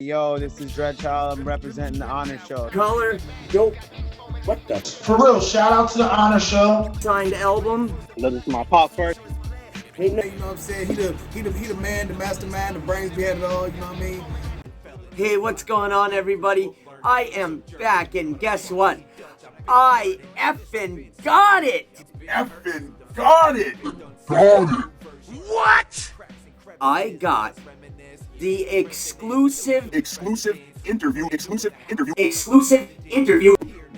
Yo, this is Dread Child. I'm representing the Honor Show. Caller, yo, what the? For real, shout out to the Honor Show. Signed album. Listen to my pop first. Hey, no, You know what I'm saying? He the man, the mastermind, the brains behind it all, you know what I mean? hey, what's going on, everybody? I am back, and guess what? I effing got it! Effing got it. What? I got the exclusive Interview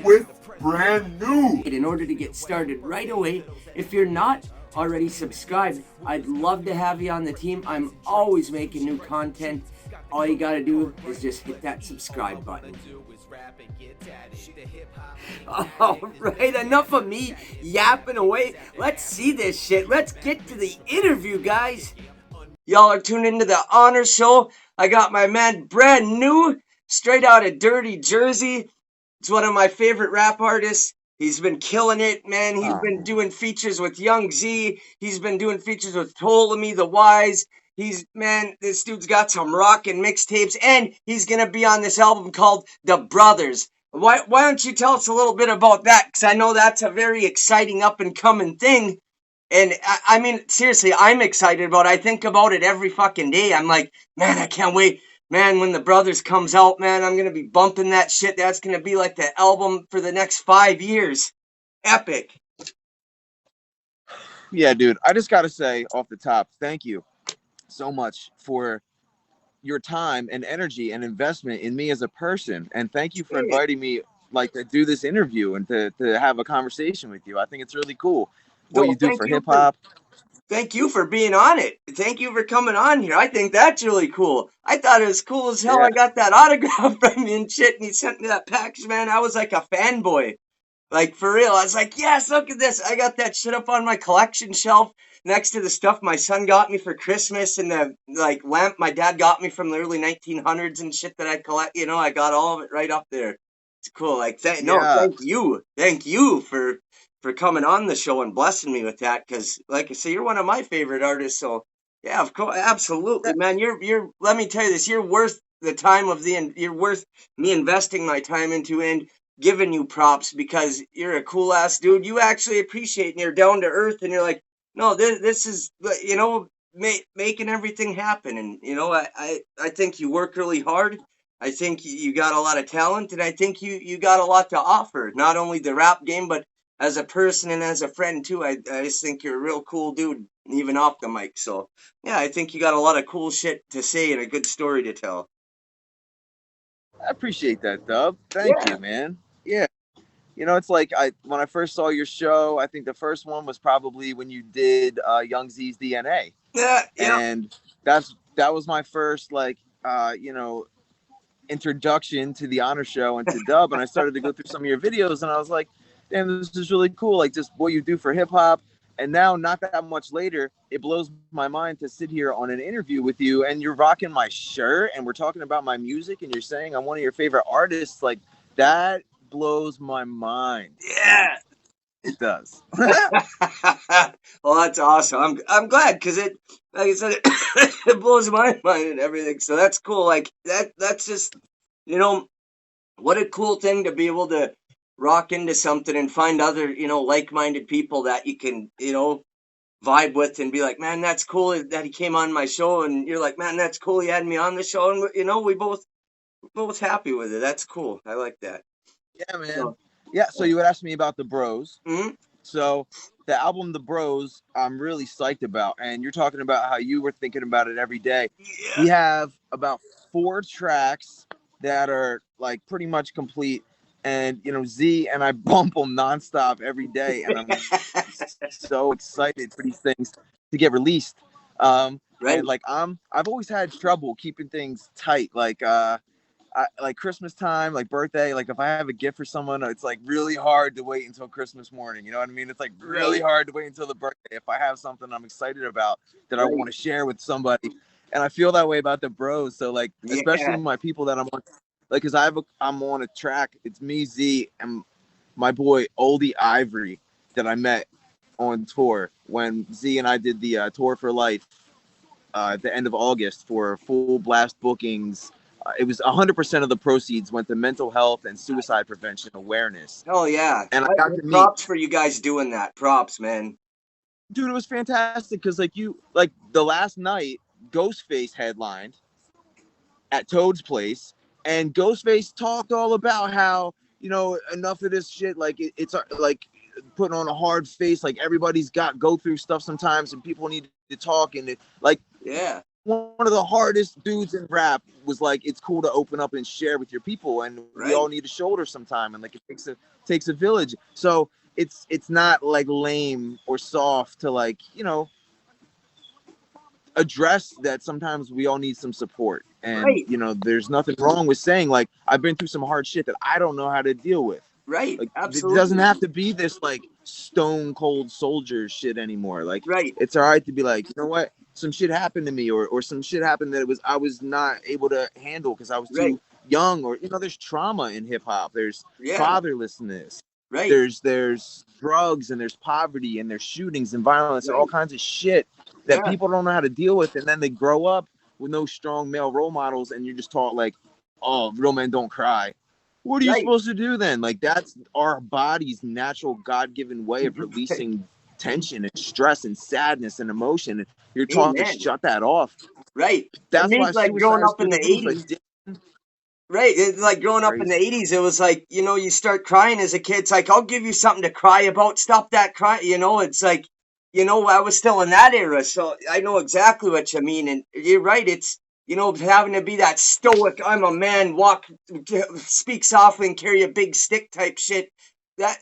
with Bran Nu. in order to get started right away. If you're not already subscribed, I'd love to have you on the team. I'm always making new content. All you gotta do is just hit that subscribe button. Alright, enough of me yapping away. Let's see this shit. Let's get to the interview, guys. Y'all are tuned into the Honor Show. I got my man Bran Nu, straight out of dirty Jersey. He's one of my favorite rap artists. He's been killing it, man. He's been doing features with Young Zee. He's been doing features with Ptolemy, the Wise. This dude's got some rockin' mixtapes, and he's gonna be on this album called The Brothers. Why don't you tell us a little bit about that? Because I know that's a very exciting up-and-coming thing. And I mean, seriously, I'm excited about it. I think about it every fucking day. I'm like, man, I can't wait. Man, when The Brothers comes out, man, I'm going to be bumping that shit. That's going to be like the album for the next 5 years. Epic. Yeah, dude, I just got to say off the top, thank you so much for your time and energy and investment in me as a person. And thank you for inviting me like to do this interview and to have a conversation with you. I think it's really cool what you do for hip hop. Thank you for being on it. Thank you for coming on here. I think that's really cool. I thought it was cool as hell. Yeah. I got that autograph from you and shit, and he sent me that package, man. I was like a fanboy. Like, for real. I was like, yes, look at this. I got that shit up on my collection shelf next to the stuff my son got me for Christmas and the, like, lamp my dad got me from the early 1900s and shit that I collect. You know, I got all of it right up there. It's cool. Like, thank you. Thank you for coming on the show and blessing me with that, because like I say, you're one of my favorite artists. So yeah, of course, absolutely, man. You're let me tell you this, you're worth the time of you're worth me investing my time into and giving you props, because you're a cool ass dude. You actually appreciate, and you're down to earth, and you're like, no, this is, you know, making everything happen. And you know, I think you work really hard. I think you got a lot of talent, and I think you got a lot to offer, not only the rap game, but as a person and as a friend too. I just think you're a real cool dude, even off the mic. So yeah, I think you got a lot of cool shit to say and a good story to tell. I appreciate that, Dub. Thank you, man. Yeah. You know, it's like when I first saw your show, I think the first one was probably when you did Young Zee's DNA. Yeah. And that was my first you know, introduction to the Honor Show and to Dub. And I started to go through some of your videos, and I was like, damn, this is really cool. Like, just what you do for hip hop. And now, not that much later, it blows my mind to sit here on an interview with you, and you're rocking my shirt, and we're talking about my music, and you're saying I'm one of your favorite artists. Like, that blows my mind. Yeah. It does. Well, that's awesome. I'm glad, because it, like I said, it blows my mind and everything. So that's cool. Like that's just, you know, what a cool thing to be able to rock into something and find other, you know, like-minded people that you can, you know, vibe with and be like, man, that's cool that he came on my show, and you're like, man, that's cool he had me on the show, and you know, we're both happy with it. That's cool. I like that. Yeah, man. So you would ask me about the Bros. Mm-hmm. So the album The Bros, I'm really psyched about, and you're talking about how you were thinking about it every day. Yeah. We have about 4 tracks that are like pretty much complete, and you know, Z and I bump them nonstop every day, and I'm so excited for these things to get released. Right. And like I've always had trouble keeping things tight, like like Christmas time, like birthday, like if I have a gift for someone, it's like really hard to wait until Christmas morning. You know what I mean? It's like really hard to wait until the birthday. If I have something I'm excited about that I want to share with somebody, and I feel that way about the Bros. So like, especially my people that I'm on, like, cause I'm on a track. It's me, Z, and my boy Oldie Ivory that I met on tour when Z and I did the Tour for Life at the end of August for full blast bookings. it was 100% of the proceeds went to mental health and suicide prevention awareness. Hell yeah. And I got to meet. Props for you guys doing that. Props, man. Dude, it was fantastic because like the last night, Ghostface headlined at Toad's place, and Ghostface talked all about how, enough of this shit, like it's like putting on a hard face, like everybody's go through stuff sometimes, and people need to talk, and yeah. One of the hardest dudes in rap was like, it's cool to open up and share with your people, and we all need a shoulder sometime, and like it takes a village. So it's not like lame or soft to like, address that sometimes we all need some support. And there's nothing wrong with saying like, I've been through some hard shit that I don't know how to deal with. Right. Like, absolutely. It doesn't have to be this like stone cold soldier shit anymore. Like, it's all right to be like, you know what, some shit happened to me, or some shit happened that I was not able to handle because I was too young, or there's trauma in hip hop. There's fatherlessness. There's drugs, and there's poverty, and there's shootings and violence and all kinds of shit that people don't know how to deal with, and then they grow up with no strong male role models, and you're just taught like, oh, real men don't cry. What are you supposed to do then? Like, that's our body's natural God-given way of releasing tension and stress and sadness and emotion. And you're taught to shut that off. Right. That's why like growing up in the 80s. Right. It's like growing up in the 80s, it was like, you start crying as a kid. It's like, I'll give you something to cry about. Stop that crying. It's like, I was still in that era. So I know exactly what you mean. And you're right. It's, having to be that stoic, I'm a man, speak softly and carry a big stick type shit. That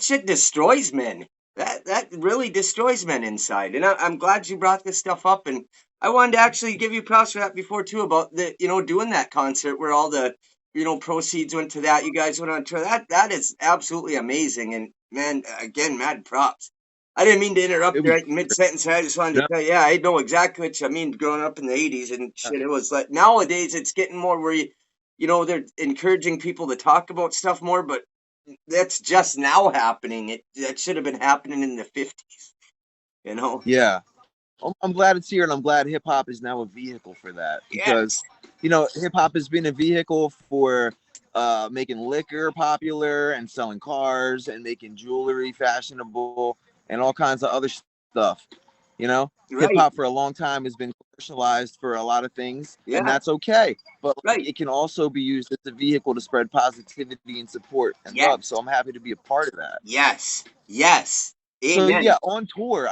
shit destroys men. That really destroys men inside. And I'm glad you brought this stuff up. And I wanted to actually give you props for that before too, about the, doing that concert where all the, proceeds went to that. You guys went on tour. That is absolutely amazing. And man, again, mad props. I didn't mean to interrupt you right in mid-sentence. I just wanted to tell you, I know exactly what you mean growing up in the 80s and shit. It was like, nowadays it's getting more where they're encouraging people to talk about stuff more, but that's just now happening. That should have been happening in the 50s, Yeah. I'm glad it's here, and I'm glad hip hop is now a vehicle for that, because hip hop has been a vehicle for making liquor popular and selling cars and making jewelry fashionable and all kinds of other stuff. Hip hop for a long time has been commercialized for a lot of things, and that's okay. But it can also be used as a vehicle to spread positivity and support and love. So I'm happy to be a part of that. Yes. So Amen. on tour,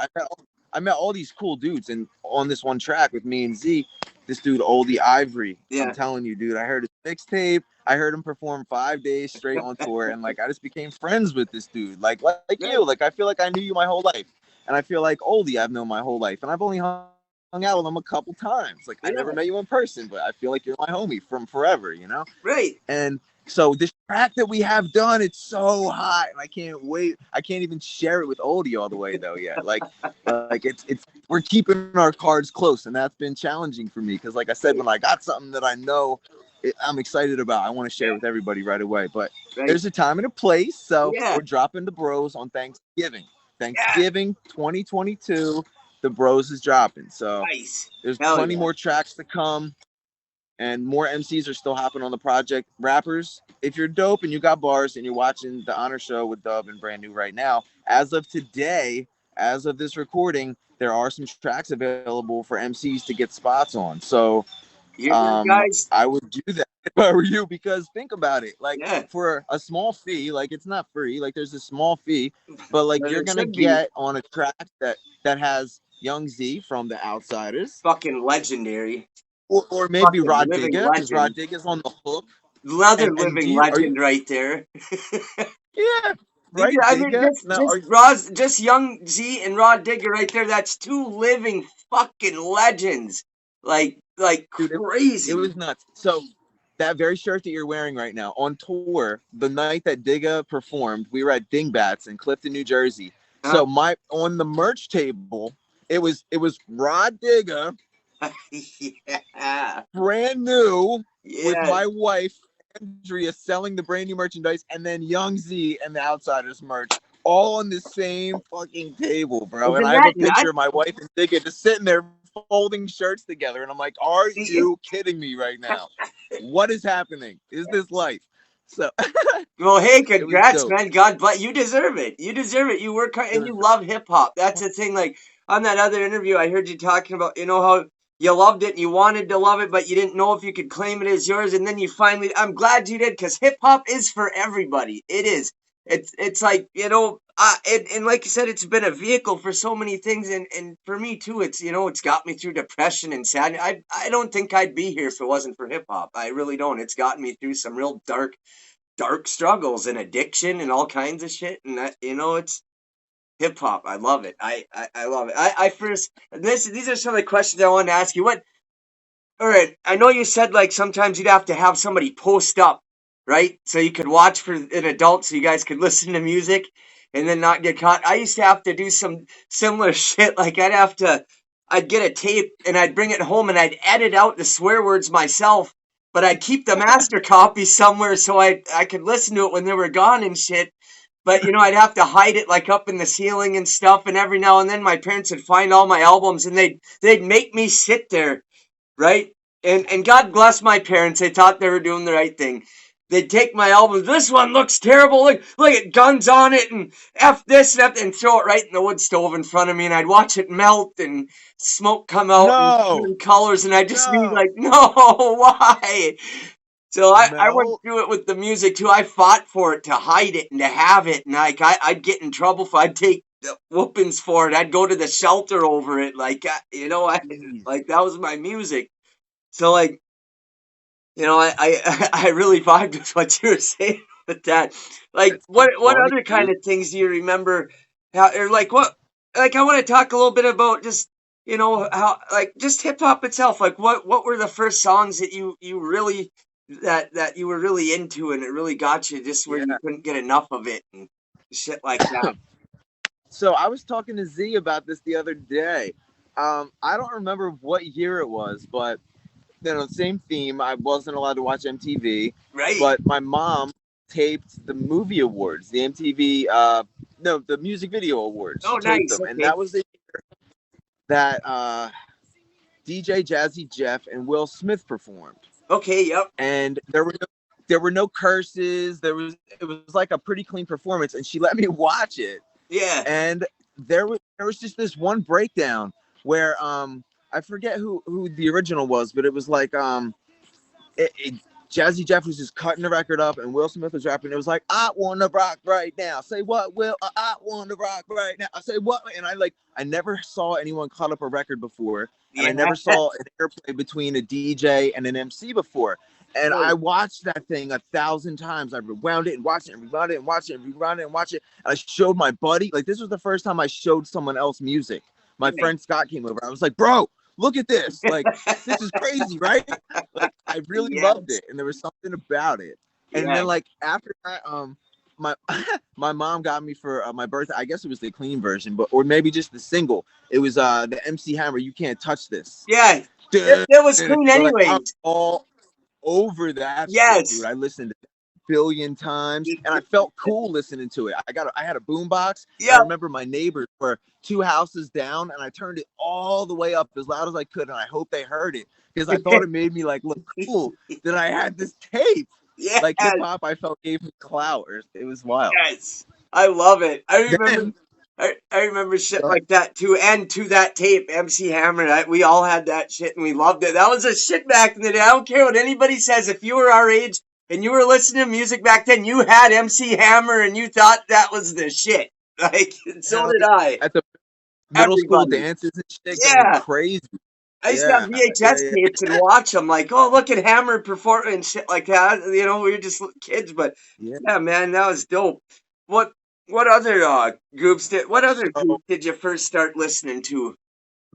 I met all these cool dudes, and on this one track with me and Z, this dude Oldie Ivory. I'm telling you, dude, I heard his mixtape. I heard him perform 5 days straight on tour, and like I just became friends with this dude. Like you, like I feel like I knew you my whole life, and I feel like Oldie I've known my whole life, and I've only hung out with him a couple times. Like I never met you in person, but I feel like you're my homie from forever, Right. And so this track that we have done, it's so hot, and I can't wait. I can't even share it with Oldie all the way though yet. Like it's we're keeping our cards close, and that's been challenging for me because, like I said, when I got something that I know I'm excited about, I want to share with everybody right away. But there's a time and a place, so we're dropping the Bros on Thanksgiving. 2022, the Bros is dropping. So there's plenty more tracks to come. And more MCs are still hopping on the project. Rappers, if you're dope and you got bars and you're watching the Honor Show with Dub and Brand New right now, as of today, as of this recording, there are some tracks available for MCs to get spots on. So guys, I would do that if I were you, because think about it. Like for a small fee, like it's not free, like there's a small fee, but like you're going to get on a track that has Young Zee from The Outsiders. Fucking legendary. Or maybe Rod Digga, because Rod Digga's on the hook. Another living legend right there. Yeah, right. I mean, just Young Zee and Rod Digga right there. That's two living fucking legends. Like crazy. It was nuts. So that very shirt that you're wearing right now on tour, the night that Digga performed, we were at Dingbats in Clifton, New Jersey. So on the merch table, it was Rod Digga. Brand new with my wife Andrea selling the brand new merchandise, and then Young Zee and the Outsiders merch all on the same fucking table, bro. And I have a picture of my wife and Digga just sitting there folding shirts together, and I'm like, are you kidding me right now? What is happening? Is this life? So well, hey, it was congrats, dope. man. God bless you. Deserve it. You deserve it. You work hard and you love hip hop. That's the thing. Like on that other interview, I heard you talking about, you know, how you loved it and you wanted to love it, but you didn't know if you could claim it as yours. And then you finally, I'm glad you did, because hip hop is for everybody. It is. It's like, you know, and like you said, it's been a vehicle for so many things. And for me too, it's, you know, it's got me through depression and sadness. I don't think I'd be here if it wasn't for hip hop. I really don't. It's gotten me through some real dark struggles and addiction and all kinds of shit. And that, you know, it's hip hop. I love it. I love it. I first, these are some of the questions I wanted to ask you. All right. I know you said like sometimes you'd have to have somebody post up, right? So you could watch for an adult so you guys could listen to music and then not get caught. I used to have to do some similar shit. Like I'd get a tape and I'd bring it home and I'd edit out the swear words myself, but I'd keep the master copy somewhere so I could listen to it when they were gone and shit. But, you know, I'd have to hide it like up in the ceiling and stuff. And every now and then my parents would find all my albums and they'd make me sit there, right? And God bless my parents. They thought they were doing the right thing. They'd take my albums. This one looks terrible. Look at guns on it and F this and F, and throw it right in the wood stove in front of me. And I'd watch it melt and smoke come out and turn colors. And I'd just be like, no, why? So I went through it with the music too. I fought for it, to hide it and to have it. And like I'd get in trouble for, I'd take the whoopings for it. I'd go to the shelter over it. Like, you know, like that was my music. So like, you know, I really vibed with what you were saying with that. Like, what other kind of things do you remember? Or like what? Like, I want to talk a little bit about just, you know, how, like, just hip hop itself. Like, what were the first songs that you really that you were really into and it really got you, just where you couldn't get enough of it and shit like that? So I was talking to Z about this the other day. I don't remember what year it was, but you know, same theme. I wasn't allowed to watch MTV, Right? But my mom taped the movie awards, the MTV, the music video awards. Oh, she taped nice. them, Okay. and that was the year that DJ Jazzy Jeff and Will Smith performed. Okay. Yep. And there were no curses. It was like a pretty clean performance, and she let me watch it. Yeah. And there was just this one breakdown where I forget who the original was, but it was like Jazzy Jeff was just cutting the record up and Will Smith was rapping. It was like, I wanna rock right now. Say what, Will? I wanna rock right now. I say what? And I never saw anyone cut up a record before. And I never saw an interplay between a DJ and an MC before. And I watched that thing 1,000 times. I rewound it and watched it and rewound it and watched it and rewound it and watched it. And I showed my buddy. Like, this was the first time I showed someone else music. My friend Scott came over. I was like, bro, look at this. Like, this is crazy, right? Like, I really loved it. And there was something about it. And then, like, after that, my mom got me for my birthday. I guess it was the clean version, or maybe just the single. It was the MC Hammer, You Can't Touch This. Yeah. It was clean anyways. I'm all over that shit, dude. I listened to it a billion times and I felt cool listening to it. I had a boombox. I remember my neighbors were 2 houses down and I turned it all the way up as loud as I could, and I hope they heard it because I thought it made me like look cool that I had this tape. Like hip hop, I felt gave me clout. It was wild. Yes, I love it. I remember shit like that too. And to that tape, MC Hammer, we all had that shit and we loved it. That was a shit back in the day. I don't care what anybody says. If you were our age and you were listening to music back then, you had MC Hammer and you thought that was the shit. Like, so did I. At the middle school dances and shit, crazy. I used to have VHS tapes and watch them, like, oh, look at Hammer perform and shit like that. You know, we were just kids, but yeah, man, that was dope. What other groups did you first start listening to?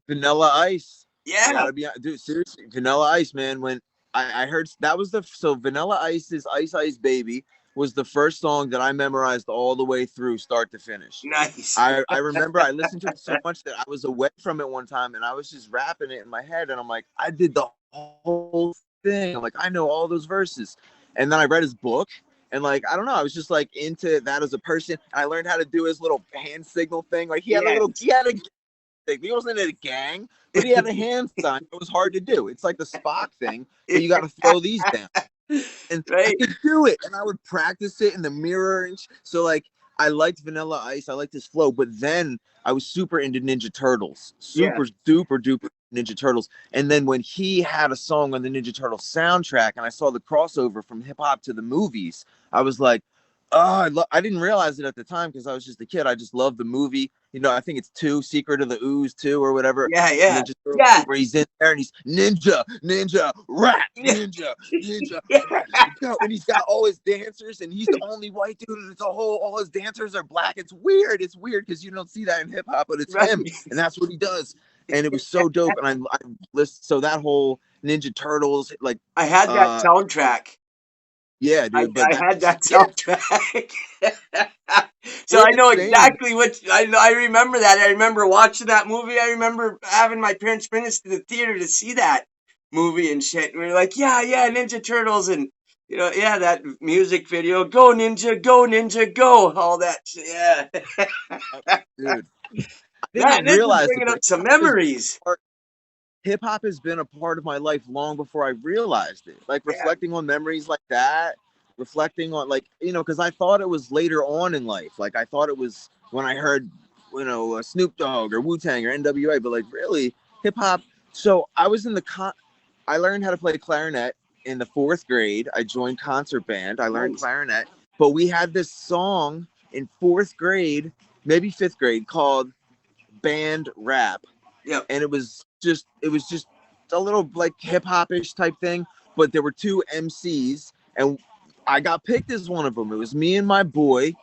Vanilla Ice. Yeah. Dude, seriously, Vanilla Ice, man. When I heard that was Vanilla Ice's Ice Ice Baby was the first song that I memorized all the way through, start to finish. Nice. I remember I listened to it so much that I was away from it one time and I was just rapping it in my head and I'm like, I did the whole thing. I'm like, I know all those verses. And then I read his book and like, I don't know, I was just like into that as a person. I learned how to do his little hand signal thing. Like he had a stick. He wasn't in a gang, but he had a hand sign. It was hard to do. It's like the Spock thing, but you got to throw these down. And Right. I could do it, and I would practice it in the mirror. And so, like, I liked Vanilla Ice. I liked his flow, but then I was super into Ninja Turtles, super duper duper Ninja Turtles. And then when he had a song on the Ninja Turtles soundtrack, and I saw the crossover from hip hop to the movies, I was like, oh, I didn't realize it at the time because I was just a kid. I just loved the movie. You know, I think it's 2, Secret of the Ooze 2 or whatever. Yeah, yeah. Ninja Turtles, where he's in there and he's ninja, rap, ninja. And he's got all his dancers, and he's the only white dude, and it's all his dancers are black. It's weird because you don't see that in hip hop, but it's him, and that's what he does. And it was so dope. And I listened, so that whole Ninja Turtles, like, I had that soundtrack. Yeah, dude. I had that soundtrack. So I know exactly what I remember that. I remember watching that movie. I remember having my parents bring us to the theater to see that movie and shit. And we were like, yeah, Ninja Turtles, and that music video, go ninja, go, all that shit. Yeah. Dude. I didn't realize bringing up some memories. Hip hop has been a part of my life long before I realized it. Like, reflecting on memories like that, reflecting on, like, because I thought it was later on in life. Like, I thought it was when I heard, Snoop Dogg or Wu-Tang or NWA, but, like, really hip hop. So I was in I learned how to play clarinet in the 4th grade. I joined concert band. I learned clarinet, but we had this song in 4th grade, maybe 5th grade, called Band Rap. Yeah. And it was just a little, like, hip-hop-ish type thing, but there were 2 MCs, and I got picked as one of them. It was me and my boy,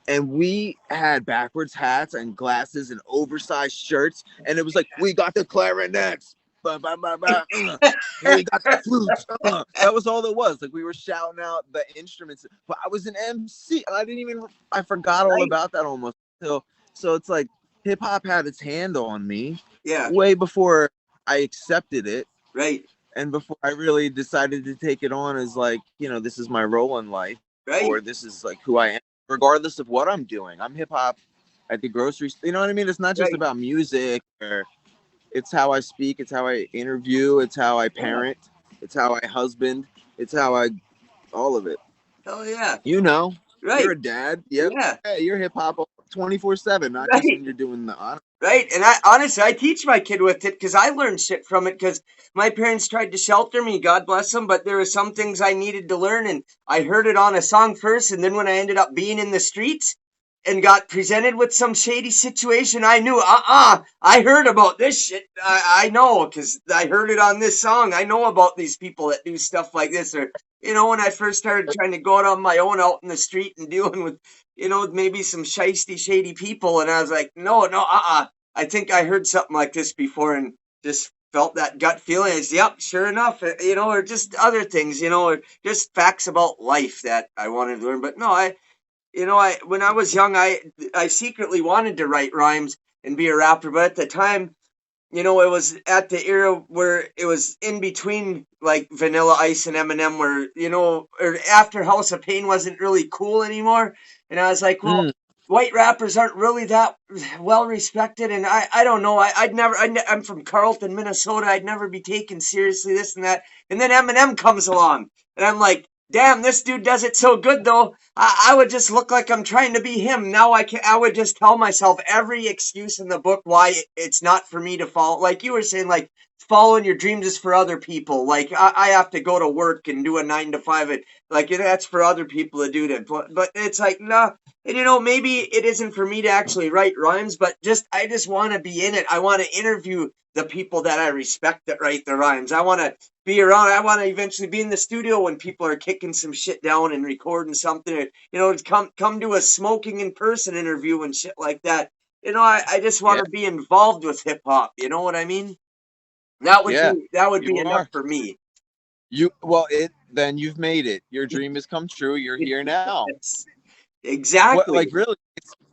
and we had backwards hats and glasses and oversized shirts, and it was like, we got the clarinets, we got the flutes. That was all it was. Like, we were shouting out the instruments, but I was an MC, and I forgot all about that almost. So it's like, hip-hop had its hand on me way before I accepted it. Right. And before I really decided to take it on as, like, this is my role in life. Right. Or this is, like, who I am, regardless of what I'm doing. I'm hip-hop at the grocery store. You know what I mean? It's not just about music. It's how I speak. It's how I interview. It's how I parent. It's how I husband. It's how all of it. Oh, yeah. Right. You're a dad. Yep. Yeah. You're hip-hop 24/7, not just when you're doing the honor. Right. And I teach my kid with it because I learned shit from it because my parents tried to shelter me, God bless them, but there were some things I needed to learn, and I heard it on a song first, and then when I ended up being in the streets and got presented with some shady situation, I knew, I heard about this shit. I know because I heard it on this song. I know about these people that do stuff like this. Or, when I first started trying to go out on my own out in the street and dealing with, maybe some shiesty, shady people. And I was like, no, I think I heard something like this before and just felt that gut feeling. It's, yep, sure enough, or just other things, or just facts about life that I wanted to learn. But no, when I was young, I secretly wanted to write rhymes and be a rapper. But at the time, it was at the era where it was in between, like, Vanilla Ice and Eminem, where, or after House of Pain wasn't really cool anymore. And I was like, well, white rappers aren't really that well respected. And I don't know. I'm from Carlton, Minnesota. I'd never be taken seriously, this and that. And then Eminem comes along. And I'm like, damn, this dude does it so good, though. I would just look like I'm trying to be him. Now I would just tell myself every excuse in the book why it's not for me to follow. Like you were saying, like, following your dreams is for other people. Like, I have to go to work and do a 9 to 5. Like, that's for other people to do that. But it's like, nah. And, maybe it isn't for me to actually write rhymes, but I just want to be in it. I want to interview the people that I respect that write the rhymes. I want to be around. I want to eventually be in the studio when people are kicking some shit down and recording something. Come to a smoking in person interview and shit like that. I just want to be involved with hip hop. You know what I mean? That would be enough for me. Then you've made it. Your dream has come true. You're here now. Exactly. Like, really,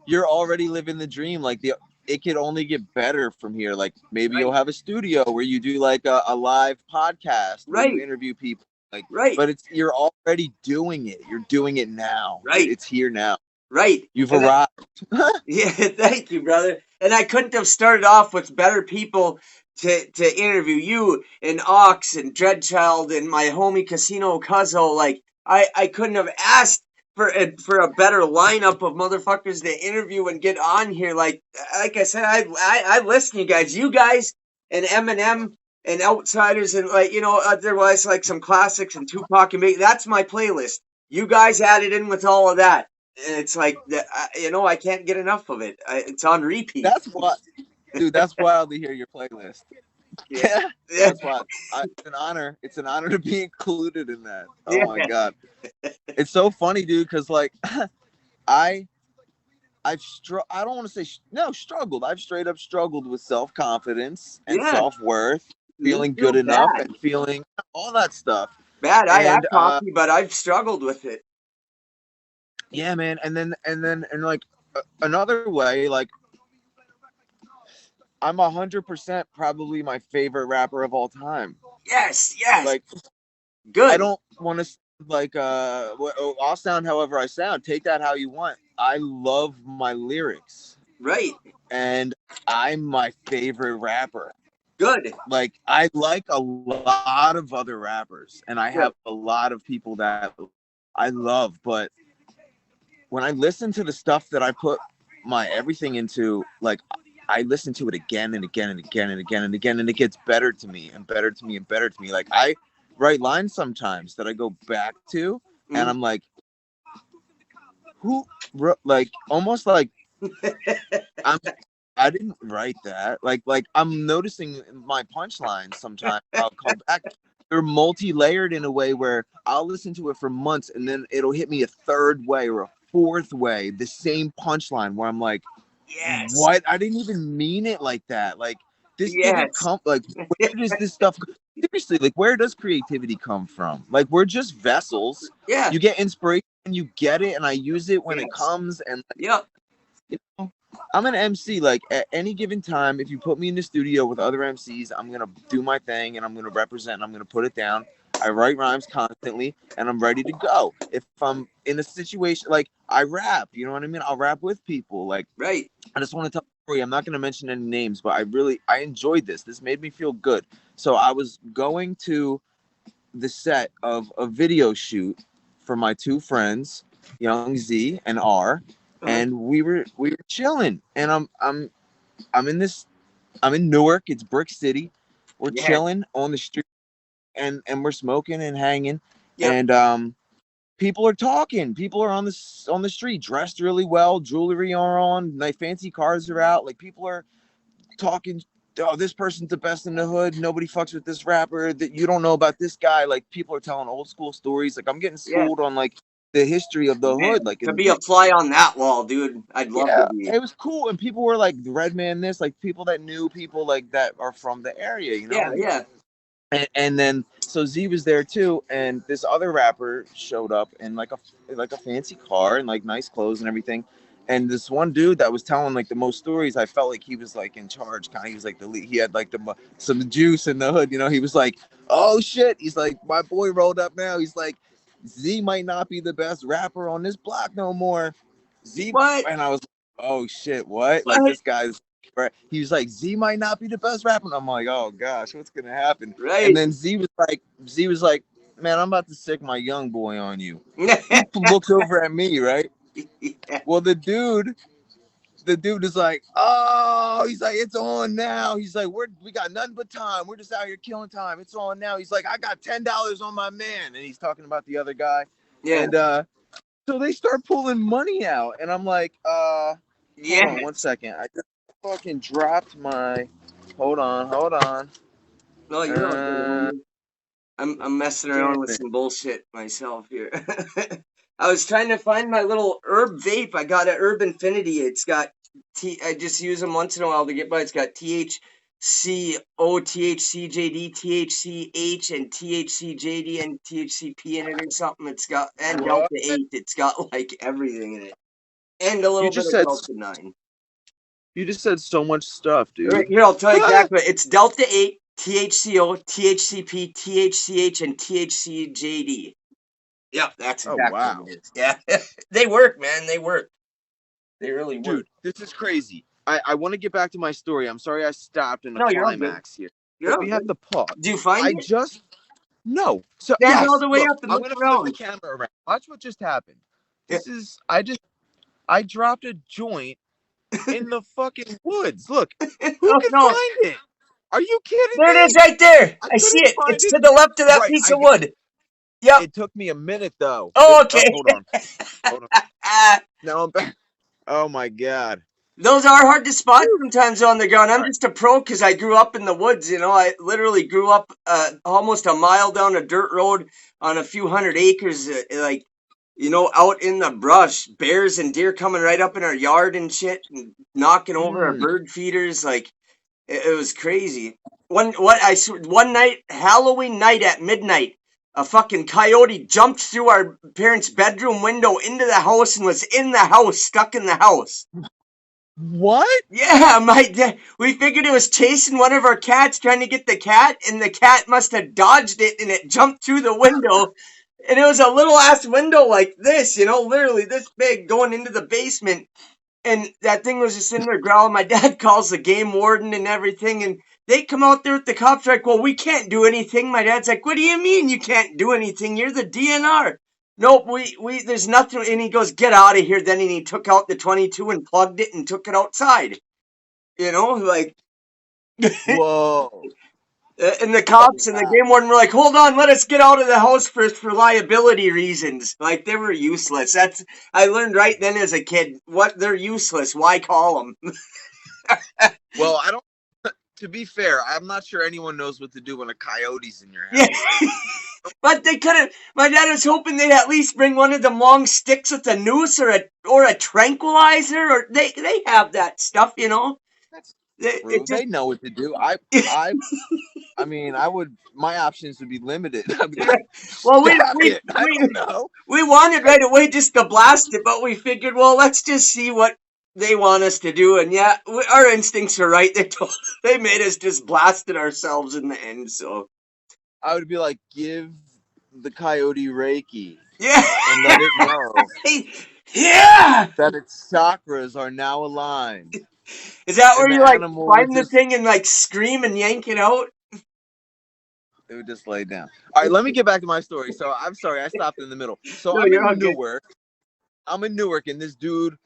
you're already living the dream. Like, it could only get better from here. Like, maybe you'll have a studio where you do, like, a live podcast where you interview people. Like, but you're already doing it. You're doing it now. Right. It's here now. Right. You've And arrived. yeah, thank you, brother. And I couldn't have started off with better people to interview you and Ox and Dreadchild and my homie Casino Cuzzo. Like I couldn't have asked for a better lineup of motherfuckers to interview and get on here. Like I said, I listen to you guys. You guys and Eminem and Outsiders and like otherwise like some classics and Tupac and Biggie. That's my playlist. You guys added in with all of that. And it's like, I can't get enough of it. It's on repeat. That's what, dude. That's wild to hear your playlist. Yeah. That's wild. It's an honor. It's an honor to be included in that. Oh Yeah. my god, it's so funny, dude. Because like, I don't want to say struggled. I've straight up struggled with self-confidence and Yeah. self-worth, Me feeling too, good enough, bad. and feeling all that stuff. Bad. I And act cocky, but I've struggled with it. yeah, man. And like another way, like I'm 100% probably my favorite rapper of all time. Yes. Like, Good. I don't want to like I'll sound however I sound. Take that how you want. I love my lyrics. Right. And I'm my favorite rapper. Good. Like I like a lot of other rappers, and I have a lot of people that I love, but when I listen to the stuff that I put my everything into, like I listen to it again and again and again and again and again, and it gets better to me and better to me and better to me. Like I write lines sometimes that I go back to, and I'm like, who, like almost like I didn't write that. Like I'm noticing my punchlines sometimes. I'll come back. They're multi-layered in a way where I'll listen to it for months, and then it'll hit me a third way or a fourth way, the same punchline where I'm like, yes, what? I didn't even mean it like that. Like this didn't come. Like where does this stuff? Seriously, like where does creativity come from? Like we're just vessels. Yeah. You get inspiration, you get it, and I use it when it comes. And like, you know, I'm an MC. Like at any given time, if you put me in the studio with other MCs, I'm gonna do my thing and I'm gonna represent and I'm gonna put it down. I write rhymes constantly and I'm ready to go. If I'm in a situation like I rap, you know what I mean? I'll rap with people. Like right. I just want to tell a story. I'm not gonna mention any names, but I enjoyed this. This made me feel good. So I was going to the set of a video shoot for my two friends, Young Z and R. And we were chilling, and I'm in Newark. It's Brick City. We're chilling on the street, and we're smoking and hanging, and people are talking. People are on the street, dressed really well, jewelry are on, like fancy cars are out. Like people are talking. Oh, this person's the best in the hood. Nobody fucks with this rapper. That you don't know about this guy. Like people are telling old school stories. Like I'm getting schooled on like the history of the hood. Like to be a fly on that wall, dude. I'd love to be. It was cool, and people were like Redman this, like people that knew people like that are from the area, you know. Yeah. And then so Z was there too, and this other rapper showed up in like a fancy car and like nice clothes and everything. And this one dude that was telling like the most stories, I felt like he was like in charge, kind of. He was like the lead. He had like some juice in the hood, you know. He was like, oh shit. He's like, my boy rolled up now. He's like, Z might not be the best rapper on this block no more. Z, what? And I was like, oh shit, what? Like this guy's. He was like, Z might not be the best rapper. And I'm like, oh gosh, what's gonna happen? Right. And then Z was like, man, I'm about to sick my young boy on you. He looks over at me, right? Well, the dude is like, oh, he's like, it's on now. He's like, we got nothing but time. We're just out here killing time. It's on now. He's like, I got $10 on my man, and he's talking about the other guy. Yeah. And so they start pulling money out, and I'm like, hold on 1 second. I just fucking dropped my. Hold on. No, you're okay. I'm messing around with some bullshit myself here. I was trying to find my little herb vape. I got an Herb Infinity. It's got I just use them once in a while to get by. It's got THCO, THCJD, THCH, and THCJD and THCP in it or something. It's got and Delta 8. It's got like everything in it, and a little bit of Delta 9. You just said so much stuff, dude. Right, here, I'll tell you exactly. It's Delta 8, THCO, THCP, THCH, and THCJD. Yep, that's exactly what it is. Yeah, they work, man. They work. They really were. Dude, this is crazy. I want to get back to my story. I'm sorry I stopped in the No, you're all good. climax here. You're But all we good. have to pause. Do you find it? No. So Stand yes, all the way look, up and I'm look gonna flip the around. camera around. Watch what just happened. Yeah. I dropped a joint in the fucking woods. Look, who Oh, could no. find it? Are you kidding There it me? is right there. I I see couldn't it. find It's it. to the left of that Right, piece of wood. Yep. it took me a minute though. Oh, okay. Hold on. Now I'm back. Oh my god. Those are hard to spot sometimes on the ground. I'm just a pro because I grew up in the woods. You know, I literally grew up almost a mile down a dirt road on a few hundred acres, like, you know, out in the brush. Bears and deer coming right up in our yard and shit, and knocking over our bird feeders. Like, it was crazy. One night, Halloween night at midnight, a fucking coyote jumped through our parents' bedroom window into the house and was in the house, stuck in the house. What? Yeah, we figured it was chasing one of our cats, trying to get the cat, and the cat must have dodged it, and it jumped through the window. And it was a little ass window like this, you know, literally this big, going into the basement. And that thing was just in there growling. My dad calls the game warden and everything, and they come out there with the cops, like, well, we can't do anything. My dad's like, what do you mean you can't do anything? You're the DNR. Nope, there's nothing. And he goes, get out of here. Then he took out the 22 and plugged it and took it outside. You know, like. Whoa. And the cops and the game warden were like, hold on, let us get out of the house first for liability reasons. Like, they were useless. I learned right then as a kid, they're useless. Why call them? Well, to be fair, I'm not sure anyone knows what to do when a coyote's in your house. Yeah. But they could have. My dad was hoping they'd at least bring one of them long sticks with a noose or a tranquilizer, or they have that stuff, you know. That's true. They know what to do. I mean, my options would be limited. I mean, well, I don't know. We wanted right away just to blast it, but we figured, well, let's just see what they want us to do. And yeah, our instincts are right. They made us just blast it ourselves in the end. So I would be like, give the coyote Reiki. Yeah. And let it know. Yeah. That its chakras are now aligned. Is that where you like find the thing and like scream and yank it out? It would just lay down. All right, let me get back to my story. So I'm sorry, I stopped in the middle. So I'm in Newark. I'm in Newark, and this dude,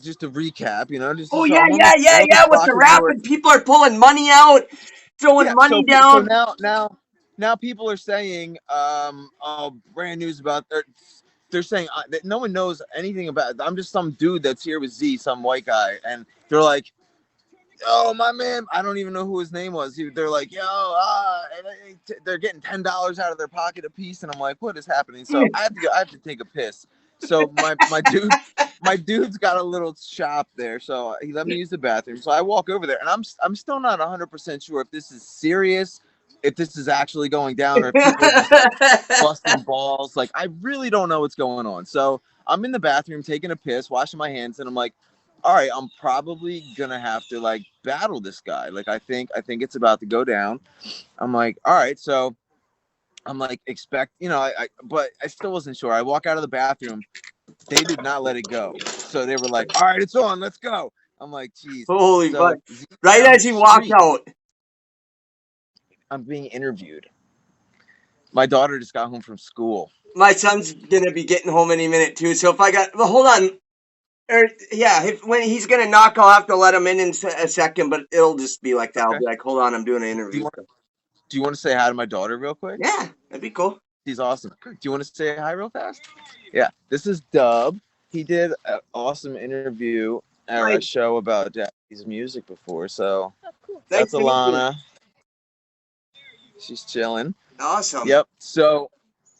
just to recap, you know, just with the rapid, people are pulling money out, throwing money down. So now people are saying, brand news about they're saying that no one knows anything about. I'm just some dude that's here with Z, some white guy, and they're like, oh, my man, I don't even know who his name was. They're like, yo, they're getting $10 out of their pocket a piece, and I'm like, what is happening? So I have to take a piss. So my dude's got a little shop there, so he let me use the bathroom. So I walk over there, and I'm still not 100% sure if this is serious, if this is actually going down, or if people are just like, busting balls. Like, I really don't know what's going on. So I'm in the bathroom taking a piss, washing my hands, and I'm like, all right, I'm probably gonna have to like battle this guy. Like, I think it's about to go down. I'm like, all right, so I'm like, but I still wasn't sure. I walk out of the bathroom. They did not let it go. So they were like, all right, it's on, let's go. I'm like, geez. Holy fuck. Right as he walked out. I'm being interviewed. My daughter just got home from school. My son's gonna be getting home any minute too. So hold on. When he's gonna knock, I'll have to let him in a second, but it'll just be like that. Okay. I'll be like, hold on, I'm doing an interview. Do you want to say hi to my daughter real quick? Yeah, that'd be cool. She's awesome. Do you want to say hi real fast? Yeah, this is Dub. He did an awesome interview at a show about Jackie's music before, so that's Alana. She's chilling. Awesome. Yep. So,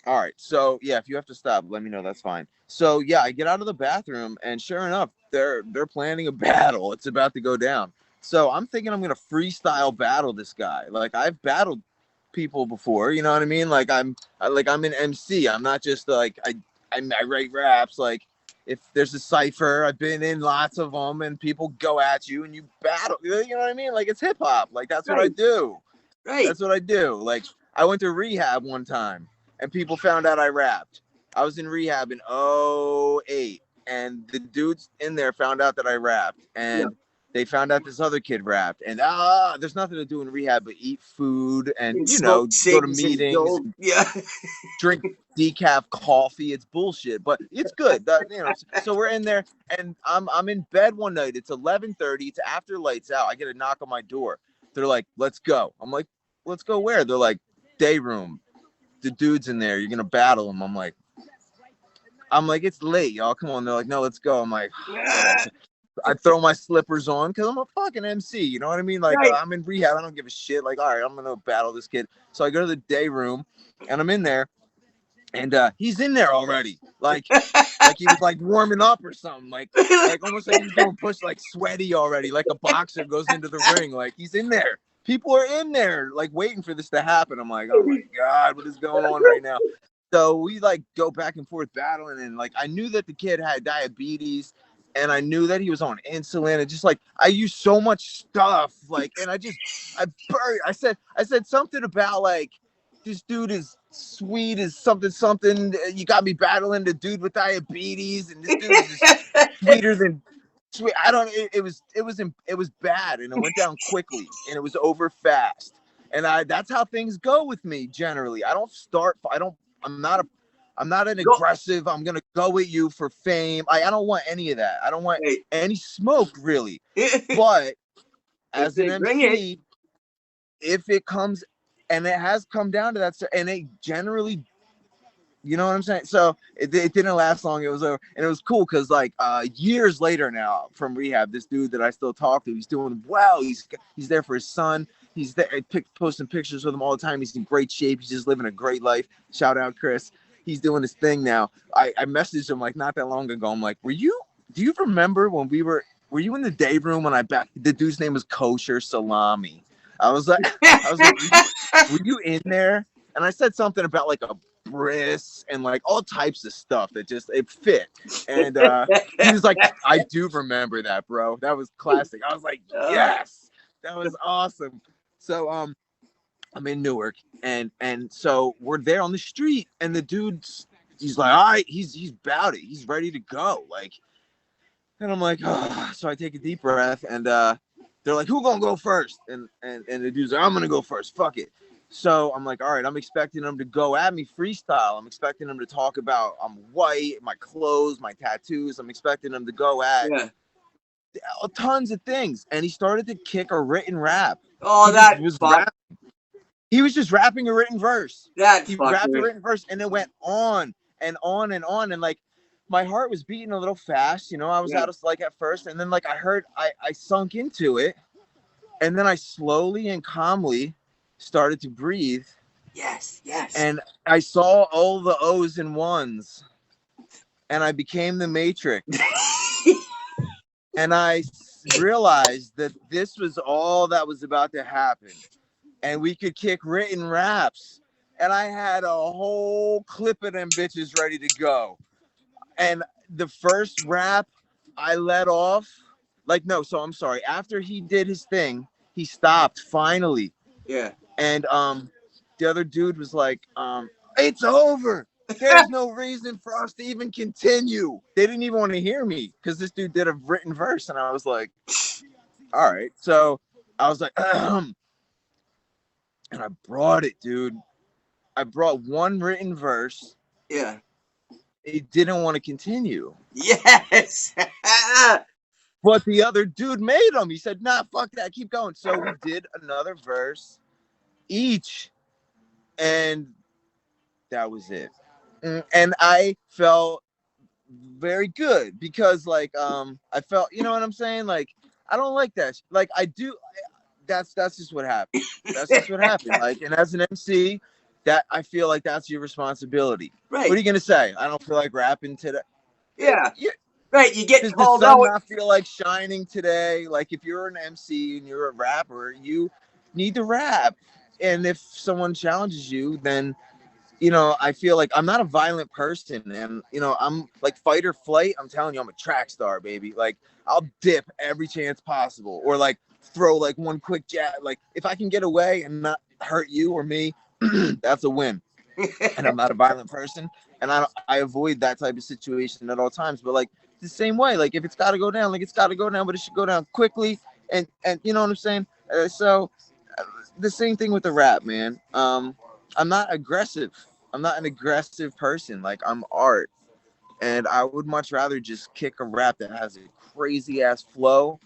all right. So, yeah, if you have to stop, let me know. That's fine. So, yeah, I get out of the bathroom, and sure enough, they're planning a battle. It's about to go down. So I'm thinking I'm gonna freestyle battle this guy. Like, I've battled people before, you know what I mean? Like, I'm an MC. I'm not just like I write raps. Like, if there's a cypher, I've been in lots of them, and people go at you and you battle. You know what I mean? Like, it's hip hop. Like, that's what I do. Right. That's what I do. Like, I went to rehab one time, and people found out I rapped. I was in rehab in 2008, and the dudes in there found out that I rapped, and Yeah. they found out this other kid rapped, and there's nothing to do in rehab but eat food and And you know smoke go to cigs and meetings, dope. Yeah. drink decaf coffee. It's bullshit, but it's good. You know, so we're in there, and I'm in bed one night. It's 11:30. It's after lights out. I get a knock on my door. They're like, "Let's go." I'm like, "Let's go where?" They're like, "Day room. The dude's in there. You're gonna battle him." I'm like, "It's late, y'all. Come on." They're like, "No, let's go." I'm like, I throw my slippers on because I'm a fucking MC. You know what I mean? Like, Right. I'm in rehab. I don't give a shit. Like, all right, I'm gonna battle this kid. So I go to the day room, and I'm in there, and he's in there already. Like he was like warming up or something. Like almost like he's doing push, like sweaty already, like a boxer goes into the ring. Like he's in there. People are in there, like waiting for this to happen. I'm like, oh my god, what is going on right now? So we like go back and forth battling, and like I knew that the kid had diabetes, and I knew that he was on insulin, and just like I used so much stuff, like, and I said something about like this dude is sweet as something. You got me battling the dude with diabetes, and this dude is sweeter than sweet. I don't. It was bad, and it went down quickly, and it was over fast. And that's how things go with me generally. I don't start. I'm not an aggressive. I'm gonna go at you for fame. I don't want any of that. I don't want any smoke really. But as an MC, if it comes, and it has come down to that, and it generally, you know what I'm saying? So it didn't last long. It was over, and it was cool because like years later now from rehab, this dude that I still talk to, he's doing well. He's there for his son. He's there posting pictures with him all the time. He's in great shape. He's just living a great life. Shout out Chris. He's doing his thing now. I messaged him like not that long ago. I'm like, do you remember when were you in the day room when the dude's name was Kosher Salami? I was like, were you in there? And I said something about like a bris and like all types of stuff that it fit. And he was like, I do remember that, bro. That was classic. I was like, yes, that was awesome. So I'm in Newark, and so we're there on the street, and the dude's he's like, all right, he's about it. He's ready to go. Like, and I'm like, oh. So I take a deep breath, and they're like, who gonna go first? And the dude's like, I'm gonna go first. Fuck it. So I'm like, all right, I'm expecting them to go at me freestyle. I'm expecting them to talk about I'm white, my clothes, my tattoos. I'm expecting them to go at tons of things. And he started to kick a written rap. Oh, He was just rapping a written verse. He rapped a fucker. written verse, and it went on and on and on. And like my heart was beating a little fast, you know. I was out of like at first, and then like I sunk into it, and then I slowly and calmly started to breathe. Yes. And I saw all the O's and ones, and I became the Matrix. And I realized that this was all that was about to happen, and we could kick written raps. And I had a whole clip of them bitches ready to go. And the first rap I let off, I'm sorry. After he did his thing, he stopped finally. Yeah. And the other dude was like, it's over. There's no reason for us to even continue. They didn't even want to hear me because this dude did a written verse, and I was like, all right. So I was like, and I brought it, dude. I brought one written verse. Yeah. He didn't want to continue. Yes. But the other dude made him. He said, nah, fuck that. Keep going. So we did another verse each. And that was it. And I felt very good because like I felt, you know what I'm saying? Like I don't like that. Like I do. That's just what happened. That's just what happened. Like, and as an MC, that I feel like that's your responsibility. Right. What are you gonna say? I don't feel like rapping today. Yeah. Right. You get Does called the sun out. not feel like shining today? Like if you're an MC and you're a rapper, you need to rap. And if someone challenges you, then you know, I feel like I'm not a violent person, and you know, I'm like fight or flight. I'm telling you, I'm a track star, baby. Like I'll dip every chance possible, or like throw like one quick jab. Like if I can get away and not hurt you or me, that's a win. And I'm not a violent person, and I avoid that type of situation at all times. But like the same way. Like if it's got to go down, like it's got to go down, but it should go down quickly. And you know what I'm saying? So the same thing with the rap, man. I'm not aggressive. I'm not an aggressive person. Like I'm art, and I would much rather just kick a rap that has a crazy ass flow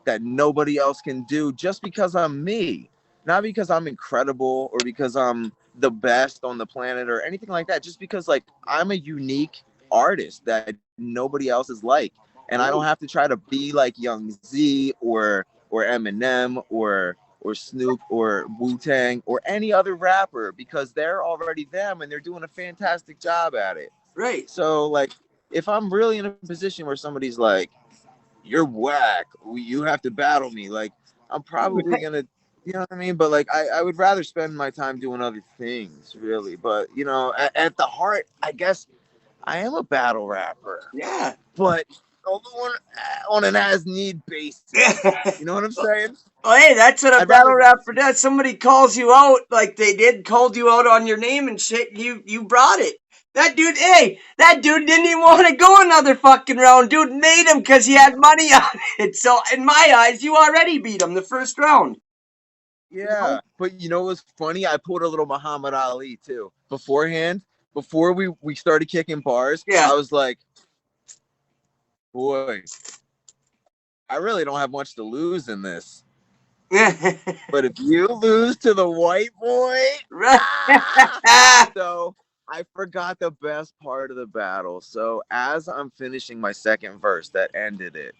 that nobody else can do, just because I'm me, not because I'm incredible or because I'm the best on the planet or anything like that. Just because like I'm a unique artist that nobody else is like, and I don't have to try to be like Young Z or Eminem or Snoop or Wu-Tang or any other rapper, because they're already them and they're doing a fantastic job at it. Right. So like if I'm really in a position where somebody's like, you're whack, you have to battle me, like I'm probably gonna, you know what I mean? But like I would rather spend my time doing other things, really. But you know, at the heart, I guess I am a battle rapper. Yeah. But on an as-need basis. You know what I'm saying? Oh, hey, that's what a I'd battle rather- rapper does. Somebody calls you out, like they called you out on your name and shit. You brought it. That dude didn't even want to go another fucking round. Dude made him because he had money on it. So in my eyes, you already beat him the first round. Yeah, but you know what's funny? I pulled a little Muhammad Ali too. Beforehand, before we started kicking bars, Yeah. I was like, boy, I really don't have much to lose in this. But if you lose to the white boy, so I forgot the best part of the battle. So as I'm finishing my second verse that ended it,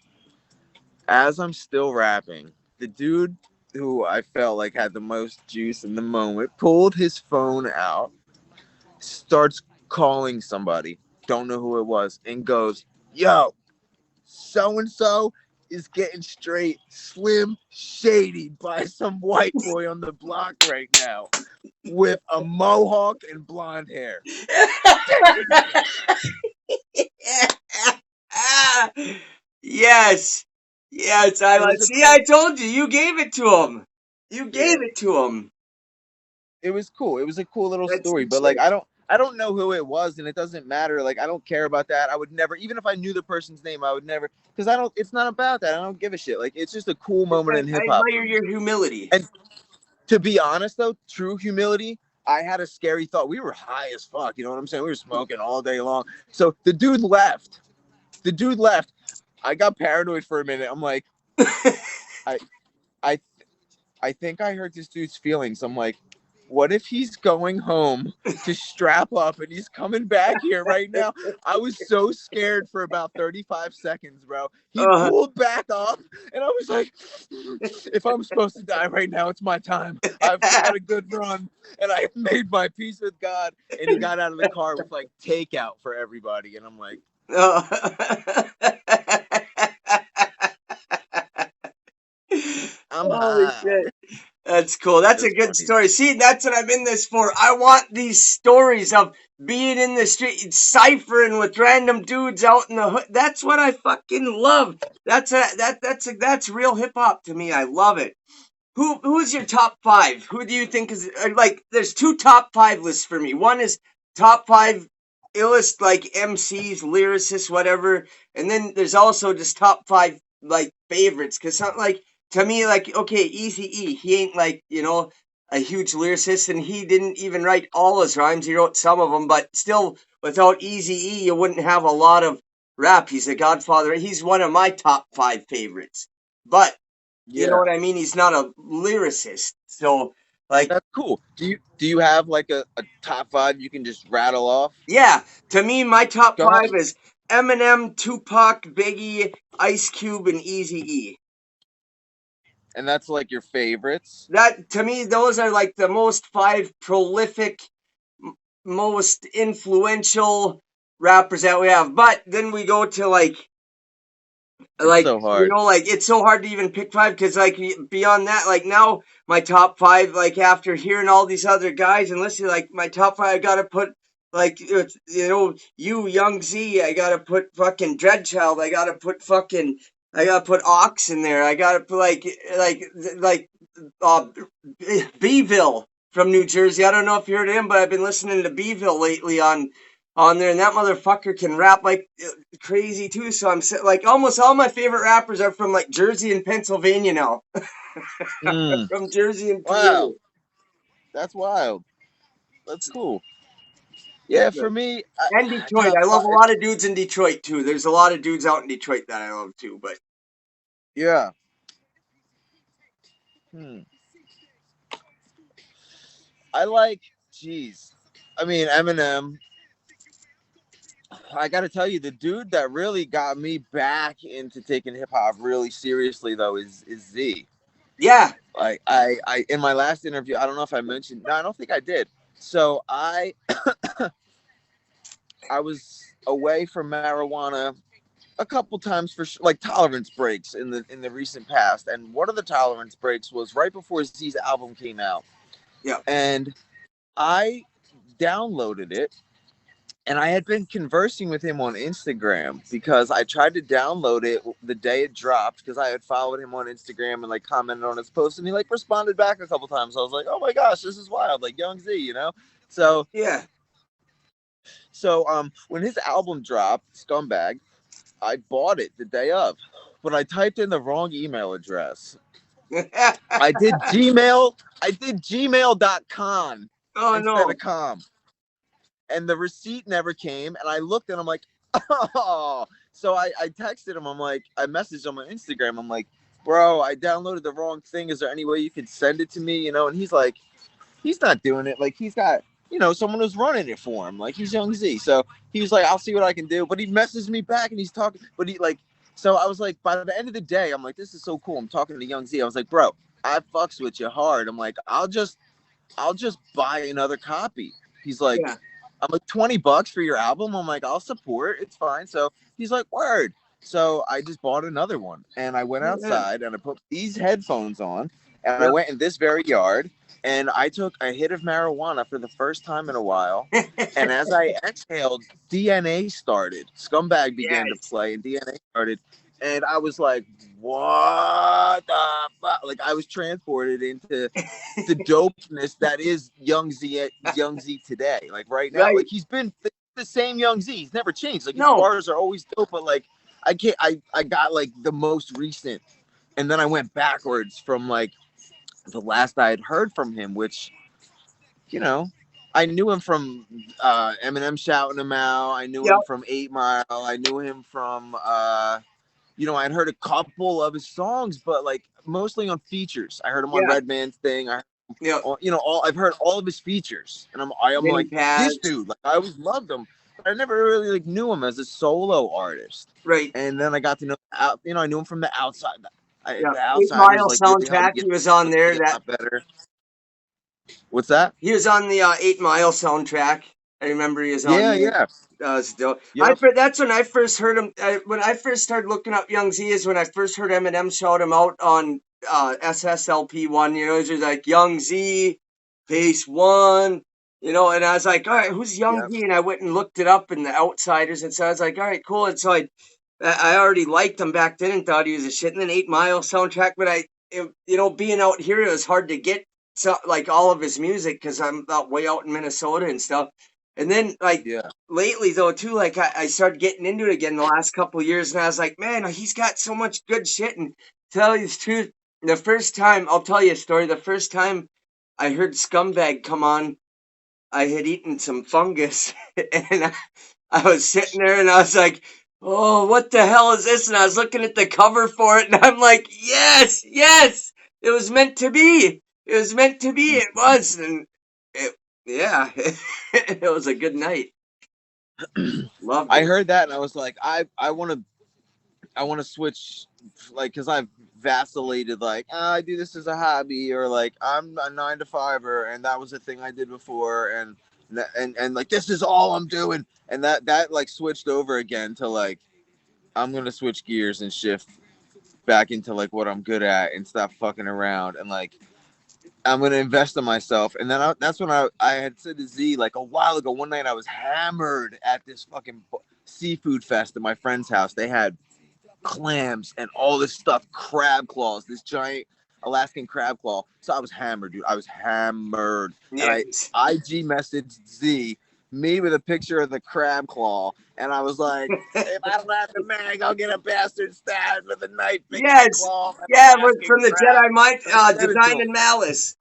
as I'm still rapping, the dude who I felt like had the most juice in the moment pulled his phone out, starts calling somebody, don't know who it was, and goes, yo, so-and-so is getting straight slim shadied by some white boy on the block right now with a mohawk and blonde hair. Yes. I told you, you gave it to him. You gave it to him. It was cool. It was a cool little That's story, but like I don't know who it was, and it doesn't matter. Like I don't care about that. I would never, even if I knew the person's name, I would never, because I don't. It's not about that. I don't give a shit. Like it's just a cool moment in hip I hop. admire your humility. And to be honest, though, true humility. I had a scary thought. We were high as fuck. You know what I'm saying? We were smoking all day long. So the dude left. I got paranoid for a minute. I'm like, I think I hurt this dude's feelings. I'm like, what if he's going home to strap up and he's coming back here right now? I was so scared for about 35 seconds, bro. He pulled back up and I was like, if I'm supposed to die right now, it's my time. I've had a good run and I made my peace with God. And he got out of the car with like takeout for everybody. And I'm like, I'm holy high. shit. That's cool. That's a good story. See, that's what I'm in this for. I want these stories of being in the street, ciphering with random dudes out in the hood. That's what I fucking love. That's real hip hop to me. I love it. Who's your top 5? Who do you think is like? There's 2 top 5 lists for me. One is top 5 illest like MCs, lyricists, whatever, and then there's also just top 5 like favorites. Cause something like, to me, like, okay, Eazy-E, he ain't like, you know, a huge lyricist, and he didn't even write all his rhymes. He wrote some of them, but still, without Eazy-E, you wouldn't have a lot of rap. He's a godfather. He's one of my top 5 favorites. But you know what I mean? He's not a lyricist. So, like, that's cool. Do you have like a top 5 you can just rattle off? Yeah, to me, my top 5 is Eminem, Tupac, Biggie, Ice Cube, and Eazy-E. And that's like your favorites? That, to me, those are like the most 5 prolific, most influential rappers that we have. But then we go to like so hard. You know, like it's so hard to even pick 5 because like beyond that, like now my top 5, like after hearing all these other guys and listening, like my top 5, I gotta put like, you know, Young Z, I gotta put fucking Dreadchild, I gotta put Ox in there, I gotta put like Beeville from New Jersey. I don't know if you heard him, but I've been listening to Beeville lately on on there, and that motherfucker can rap like crazy too. So I'm like, almost all my favorite rappers are from like Jersey and Pennsylvania now. Mm. From Jersey and PA. Wow, that's wild. That's cool. Yeah, for me, And Detroit. I love a lot of dudes in Detroit too. There's a lot of dudes out in Detroit that I love too. But yeah. I like, geez. I mean, Eminem. I got to tell you, the dude that really got me back into taking hip hop really seriously, though, is Z. yeah, Like I in my last interview, I don't know if I mentioned. No, I don't think I did. So I was away from marijuana a couple times for like tolerance breaks in the recent past, and one of the tolerance breaks was right before Z's album came out. yeah. And I downloaded it, and I had been conversing with him on Instagram because I tried to download it the day it dropped because I had followed him on Instagram and like commented on his post, and he like responded back a couple times. I was like, oh my gosh, this is wild, like Young Z, you know? So Yeah. when his album dropped, Scumbag, I bought it the day of, but I typed in the wrong email address. I did gmail.com Oh instead no. of com. And the receipt never came. And I looked and I'm like, oh. So I texted him. I'm like, I messaged him on Instagram. I'm like, bro, I downloaded the wrong thing. Is there any way you could send it to me? You know? And he's like, he's not doing it. Like, he's got, you know, someone who's running it for him. Like, he's Young Z. So he was like, I'll see what I can do. But he messaged me back and he's talking. But he like, so I was like, by the end of the day, I'm like, this is so cool. I'm talking to Young Z. I was like, bro, I fucks with you hard. I'm like, I'll just buy another copy. He's like, Yeah. I'm like, $20 for your album. I'm like, I'll support. It's fine. So he's like, word. So I just bought another one, and I went outside and I put these headphones on, and I went in this very yard, and I took a hit of marijuana for the first time in a while. And as I exhaled, DNA started. Scumbag began to play, and DNA started. And I was like, what the fuck? Like, I was transported into the dopeness that is Young Z today. Like, right now. Right. Like, he's been the same Young Z. He's never changed. Like, his bars are always dope, but, like, I got, like, the most recent. And then I went backwards from, like, the last I had heard from him, which, you know, I knew him from Eminem shouting him out. I knew him from 8 Mile. I knew him from... you know, I'd heard a couple of his songs, but like mostly on features. I heard him on Redman's thing. You know, I've heard all of his features, and I'm like, this dude. Like, I always loved him, but I never really like knew him as a solo artist. Right. And then I got to know, you know, I knew him from the outside. The Outside 8 Mile soundtrack. He was on there. That better. What's that? He was on the 8 Mile soundtrack. I remember he was on there. Yeah. Still. That's when I first heard him. When I first started looking up Young Z is when I first heard Eminem shout him out on SSLP1. You know, he's just like Young Z Pacewon. You know, and I was like, all right, who's Young Z? And I went and looked it up in the Outsiders, and so I was like, all right, cool. And so I already liked him back then and thought he was a shit. And then 8 Mile soundtrack, but you know, being out here, it was hard to get like all of his music because I'm way out in Minnesota and stuff. And then, like, lately, though, too, like, I started getting into it again the last couple of years, and I was like, man, he's got so much good shit. And to tell you the truth, the first time, I'll tell you a story, the first time I heard Scumbag come on, I had eaten some fungus, and I was sitting there, and I was like, oh, what the hell is this? And I was looking at the cover for it, and I'm like, yes, it was meant to be. It was meant to be. It was, and it was a good night. Loved it. I heard that and I was like, I want to switch, like, because I've vacillated, like, I do this as a hobby, or like I'm a 9-to-5-er, and that was a thing I did before, and like this is all I'm doing, and that like switched over again to like I'm gonna switch gears and shift back into like what I'm good at and stop fucking around, and like I'm going to invest in myself. And then that's when I had said to Z, like, a while ago, one night I was hammered at this fucking seafood fest at my friend's house. They had clams and all this stuff, crab claws, this giant Alaskan crab claw. So I was hammered, dude. I was hammered. Yes. And I IG messaged Z me with a picture of the crab claw, and I was like, if I don't have the mag, I'll get a bastard stab with a knife in my Yes. claw. Yeah, Alaskan from the crab. Jedi Mind Send it to Design him. and Malice.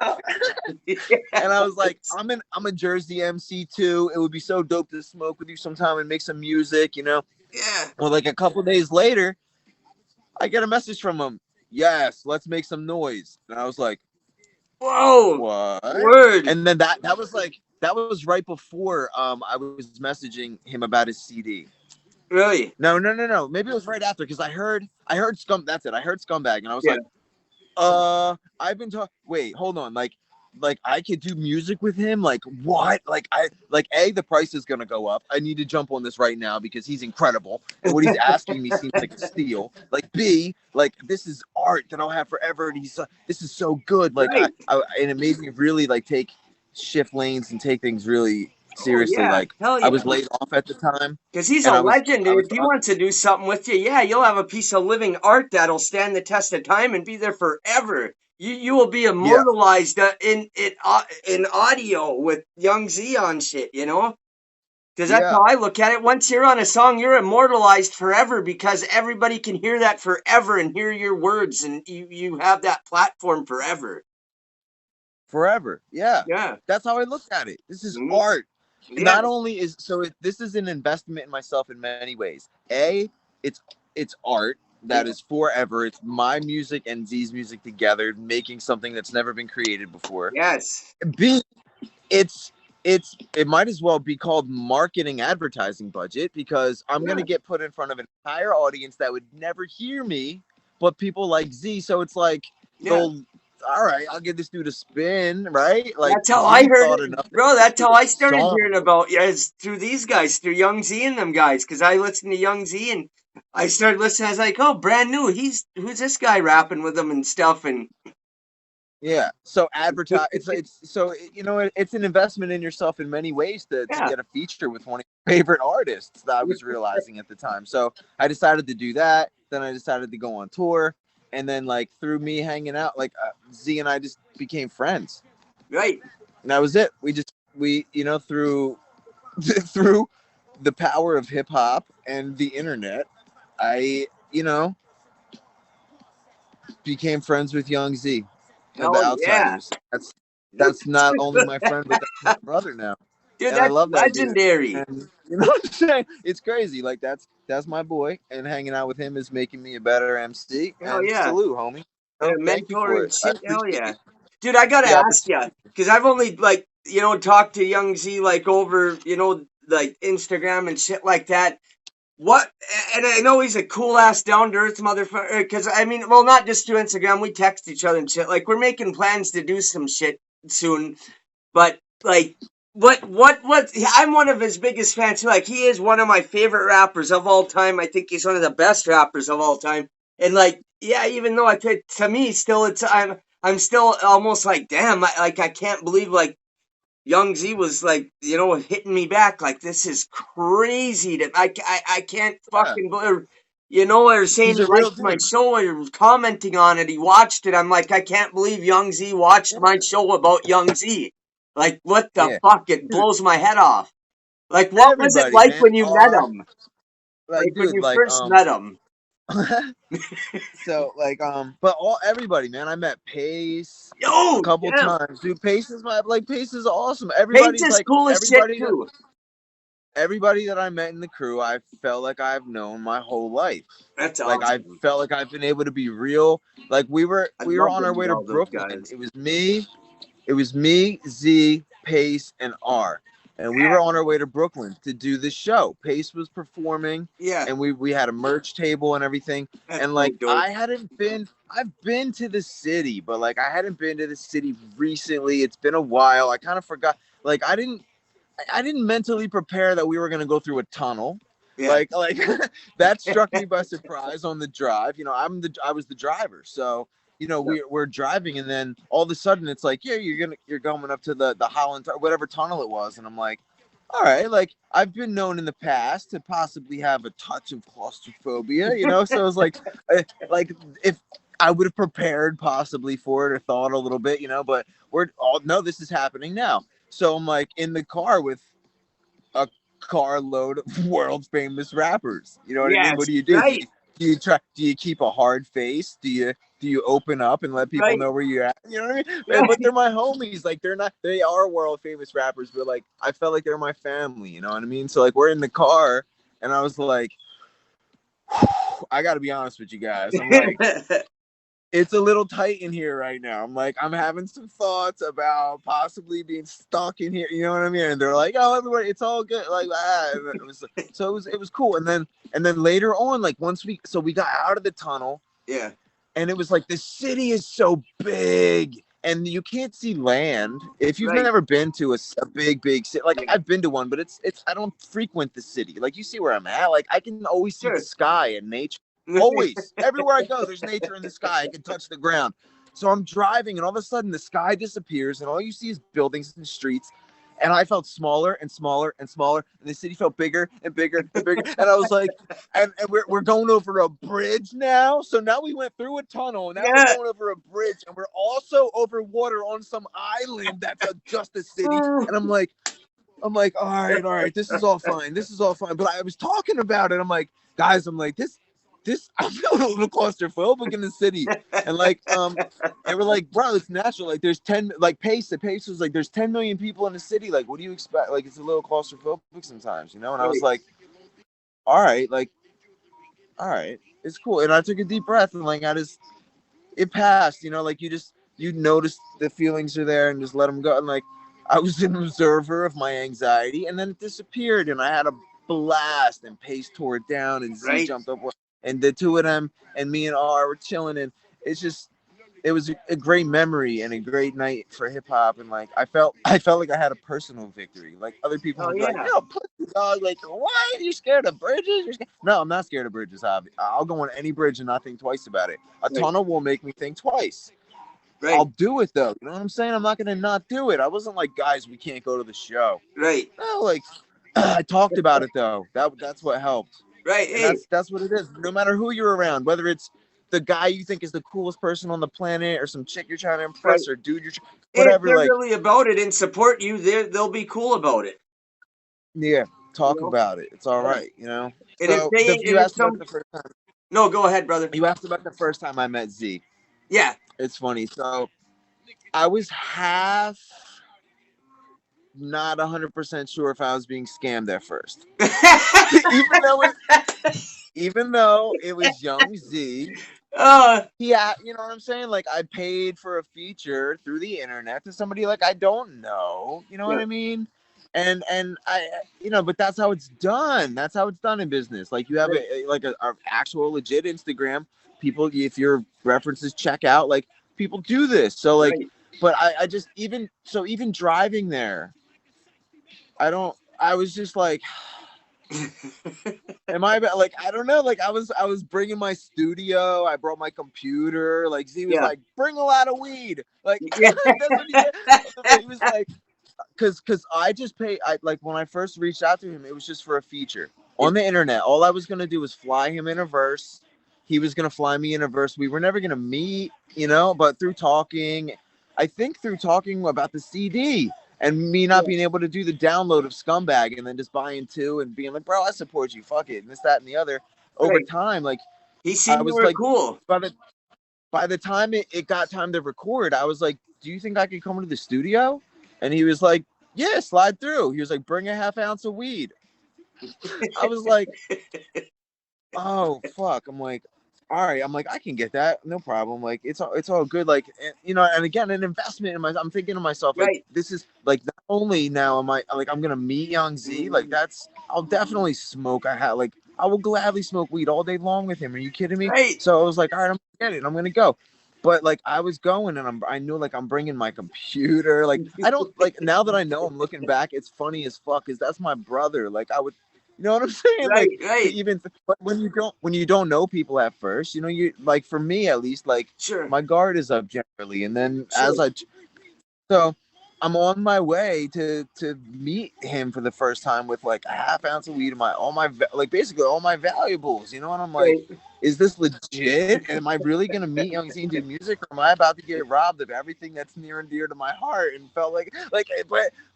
And I was like, I'm a Jersey MC too. It would be so dope to smoke with you sometime and make some music, you know. Yeah. Well, like a couple days later, I get a message from him. Yes, let's make some noise. And I was like, Whoa. what? Word. And then that was right before I was messaging him about his CD. Really? No. Maybe it was right after because I heard Scum. That's it. I heard Scumbag, and I was Yeah. like, I've been talking. Wait, hold on. Like I could do music with him. Like what? Like A, the price is gonna go up. I need to jump on this right now because he's incredible, and what he's asking me seems like a steal. Like B, like this is art that I'll have forever, and this is so good. Like Right. and it made me really like shift lanes and take things really seriously. yeah. Like Hell yeah. I was laid off at the time. Because he's and a I was- legend. I was- If he wants to do something with you, yeah, you'll have a piece of living art that'll stand the test of time and be there forever. You will be immortalized in audio with Young Zee on shit, you know? Because that's how I look at it. Once you're on a song, you're immortalized forever because everybody can hear that forever and hear your words, and you have that platform forever. Forever. Yeah. Yeah. That's how I looked at it. This is Mhm. art. Yeah. Not only is this is an investment in myself in many ways. A, it's art that is forever. It's my music and Z's music together, making something that's never been created before. Yes. B, it might as well be called marketing advertising budget because I'm gonna get put in front of an entire audience that would never hear me, but people like Z. So it's like they'll. All right, I'll give this dude a spin, right? Like that's how I heard it, bro. That's how I started song. hearing about you, is through these guys, through Young Zee and them guys, because I listened to Young Zee and I started listening. I was like, oh, Bran Nu. Who's this guy rapping with them and stuff? And yeah, so advertise. It's an investment in yourself in many ways to get a feature with one of your favorite artists that I was realizing at the time. So I decided to do that. Then I decided to go on tour. And then, like, through me hanging out, like, Z and I just became friends. Right. And that was it. We through the power of hip hop and the internet, I, became friends with Young Zee and the Outsiders. That's not only my friend, but that's my brother now. Dude, and that's I love that legendary. And, you know what I'm saying? It's crazy. Like that's my boy, and hanging out with him is making me a better MC. Hell and yeah. Salute, homie. Thank you for it. Shit, hell yeah. it. Dude, I gotta ask you, because I've only, like, talked to Young Zee, like, over, like, Instagram and shit like that. What, and I know he's a cool-ass, down-to-earth motherfucker, because, I mean, well, not just through Instagram, we text each other and shit. Like, we're making plans to do some shit soon, but, like, I'm one of his biggest fans, too. Like, he is one of my favorite rappers of all time. I think he's one of the best rappers of all time. And, like, yeah, even though to me, still, I'm still almost like, damn, I can't believe, like, Young Zee was, like, hitting me back. Like, this is crazy. I can't fucking believe, or saying he liked my show or commenting on it. He watched it. I'm like, I can't believe Young Zee watched my show about Young Zee. Like, what the fuck? It blows my head off. Like, what was it like when you met him? Like, when you first met him? So, like, but everybody, man, I met Pace a couple times. Dude, Pace is awesome. Pace is cool as shit, too. Everybody that I met in the crew, I felt like I've known my whole life. That's awesome. Like, I felt like I've been able to be real. Like, we were on our way to Brooklyn. It was me, Z, Pace, and R. And we were on our way to Brooklyn to do this show. Pace was performing. Yeah. And we had a merch table and everything. That's and like, dope. I've been to the city, but like, I hadn't been to the city recently. It's been a while. I kind of forgot. Like, I didn't mentally prepare that we were going to go through a tunnel. Yeah. Like that struck me by surprise on the drive. I was the driver. So, we're driving, and then all of a sudden it's like, yeah, you're going up to the Holland, whatever tunnel it was, and I'm like, all right, like, I've been known in the past to possibly have a touch of claustrophobia, so it's like if I would have prepared possibly for it or thought a little bit, but we're all no, this is happening now. So I'm like in the car with a carload of world famous rappers. You know what I mean? What Yes, do you do? right, Do you keep a hard face? Do you open up and let people right, know where you're at? You know what I mean? But they're right. my homies. Like they are world famous rappers, but like I felt like they're my family. You know what I mean? So like we're in the car, and I was like, I got to be honest with you guys. I'm like, it's a little tight in here right now. I'm like, I'm having some thoughts about possibly being stuck in here. You know what I mean? And they're like, oh, everybody, it's all good. Like, and it was cool. And then later on, like we got out of the tunnel, Yeah, and it was like the city is so big. And you can't see land if you've right. never been to a big city. Like Yeah, I've been to one, but it's I don't frequent the city. Like you see where I'm at. Like I can always see the sure. sky and nature. Always, everywhere I go, there's nature in the sky. I can touch the ground. So I'm driving, and all of a sudden, the sky disappears, and all you see is buildings and streets. And I felt smaller and smaller and smaller, and the city felt bigger and bigger and bigger. And I was like, and we're going over a bridge now. So now we went through a tunnel, and now we're Yeah. going over a bridge, and we're also over water on some island that's just a city. And I'm like, all right, this is all fine. This is all fine. But I was talking about it. I'm like, guys, I'm like, this, I'm feeling a little claustrophobic in the city. And like, and we're like, bro, it's natural. Like there's 10, like the pace was like, there's 10 million people in the city. Like, what do you expect? Like, it's a little claustrophobic sometimes, you know? And I was Right, like, all right, like, all right, it's cool. And I took a deep breath, and like, it passed, you know, like you notice the feelings are there and just let them go. And like, I was an observer of my anxiety, and then it disappeared, and I had a blast, and Pace tore it down, and Z right. jumped up, and the two of them and me and R were chilling, and it was a great memory and a great night for hip hop. And like I felt like I had a personal victory. Like other people Oh would be like, yeah, "Yo, pussy dog, like what? Are you scared of bridges? No, I'm not scared of bridges. I'll go on any bridge and not think twice about it. A right, tunnel will make me think twice. right, I'll do it though. You know what I'm saying? I'm not gonna not do it. I wasn't like, guys, we can't go to the show. right, No, like I talked about it though. That's what helped. right. And Hey, that's what it is. No matter who you're around, whether it's the guy you think is the coolest person on the planet, or some chick you're trying to right. impress, or dude If whatever, they're like, really about it and support you, they'll be cool about it. yeah, You talk know. about it. It's all Yeah. right, you know. And if So they ain't, you and if asked about some, the first time. no, go ahead, brother. You asked about the first time I met Z. Yeah. It's funny. So I was half not 100% sure if I was being scammed at first, even though it was Young Z. uh, Yeah, you know what I'm saying? Like I paid for a feature through the internet to somebody like I don't know. You know what yeah, I mean? And I, you know, but that's how it's done. That's how it's done in business. Like you have right, a actual legit Instagram. People, if your references check out, like people do this. So like, right. but I just even driving there, I was just like, am I like, I don't know, like I was bringing my studio, I brought my computer, like Z was Yeah, like, bring a lot of weed, like, yeah, like that's what he said. He was like, because I just paid. I like when I first reached out to him, it was just for a feature on the internet. All I was gonna do was fly him in a verse. He was gonna fly me in a verse. We were never gonna meet, you know. But through talking, I think through talking about the CD and me not yeah. being able to do the download of Scumbag, and then just buying two and being like, bro, I support you, fuck it, and this, that, and the other. Over Right. time, like He I seen you was were like, cool. by the time it got time to record, I was like, do you think I could come to the studio? And he was like, yeah, slide through. He was like, bring a half ounce of weed. I was like, oh fuck. I'm like, all right. I'm like, I can get that, no problem. Like it's all good. Like, you know, and again, an investment in I'm thinking to myself, like, Right. this is like, not only now am I like, I'm gonna meet Young Z, like I'll definitely smoke. I will gladly smoke weed all day long with him. Are you kidding me? Right. So I was like, all right, I'm gonna get it. I'm gonna go. But like I was going, and I knew, like, I'm bringing my computer. Like I don't, like, now that I know, I'm looking back, it's funny as fuck, because that's my brother. Like I would, you know what I'm saying? Right. Like, to Right. even, but when you don't know people at first, you know, you like, for me at least, like Sure. my guard is up generally, and then Sure. so I'm on my way to meet him for the first time with like a half ounce of weed in like basically all my valuables, you know, and I'm like, Right. is this legit? Am I really gonna meet Young Zee and do music, or am I about to get robbed of everything that's near and dear to my heart? And felt like,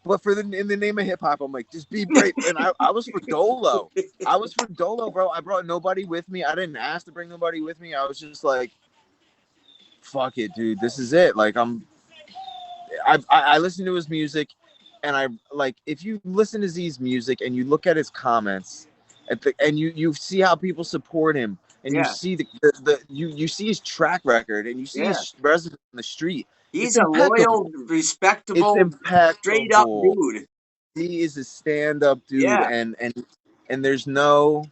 but for the in the name of hip hop, I'm like, just be brave. And I was for Dolo. I was for Dolo, bro. I brought nobody with me. I didn't ask to bring nobody with me. I was just like, fuck it, dude. This is it. Like I listen to his music, and I like if you listen to Z's music and you look at his comments, and you see how people support him, and you Yeah. see you see his track record, and you see Yeah. his residence in the street. He's It's a impeccable. loyal, respectable, It's straight up impeccable. dude. He is a stand-up dude, Yeah. and there's no,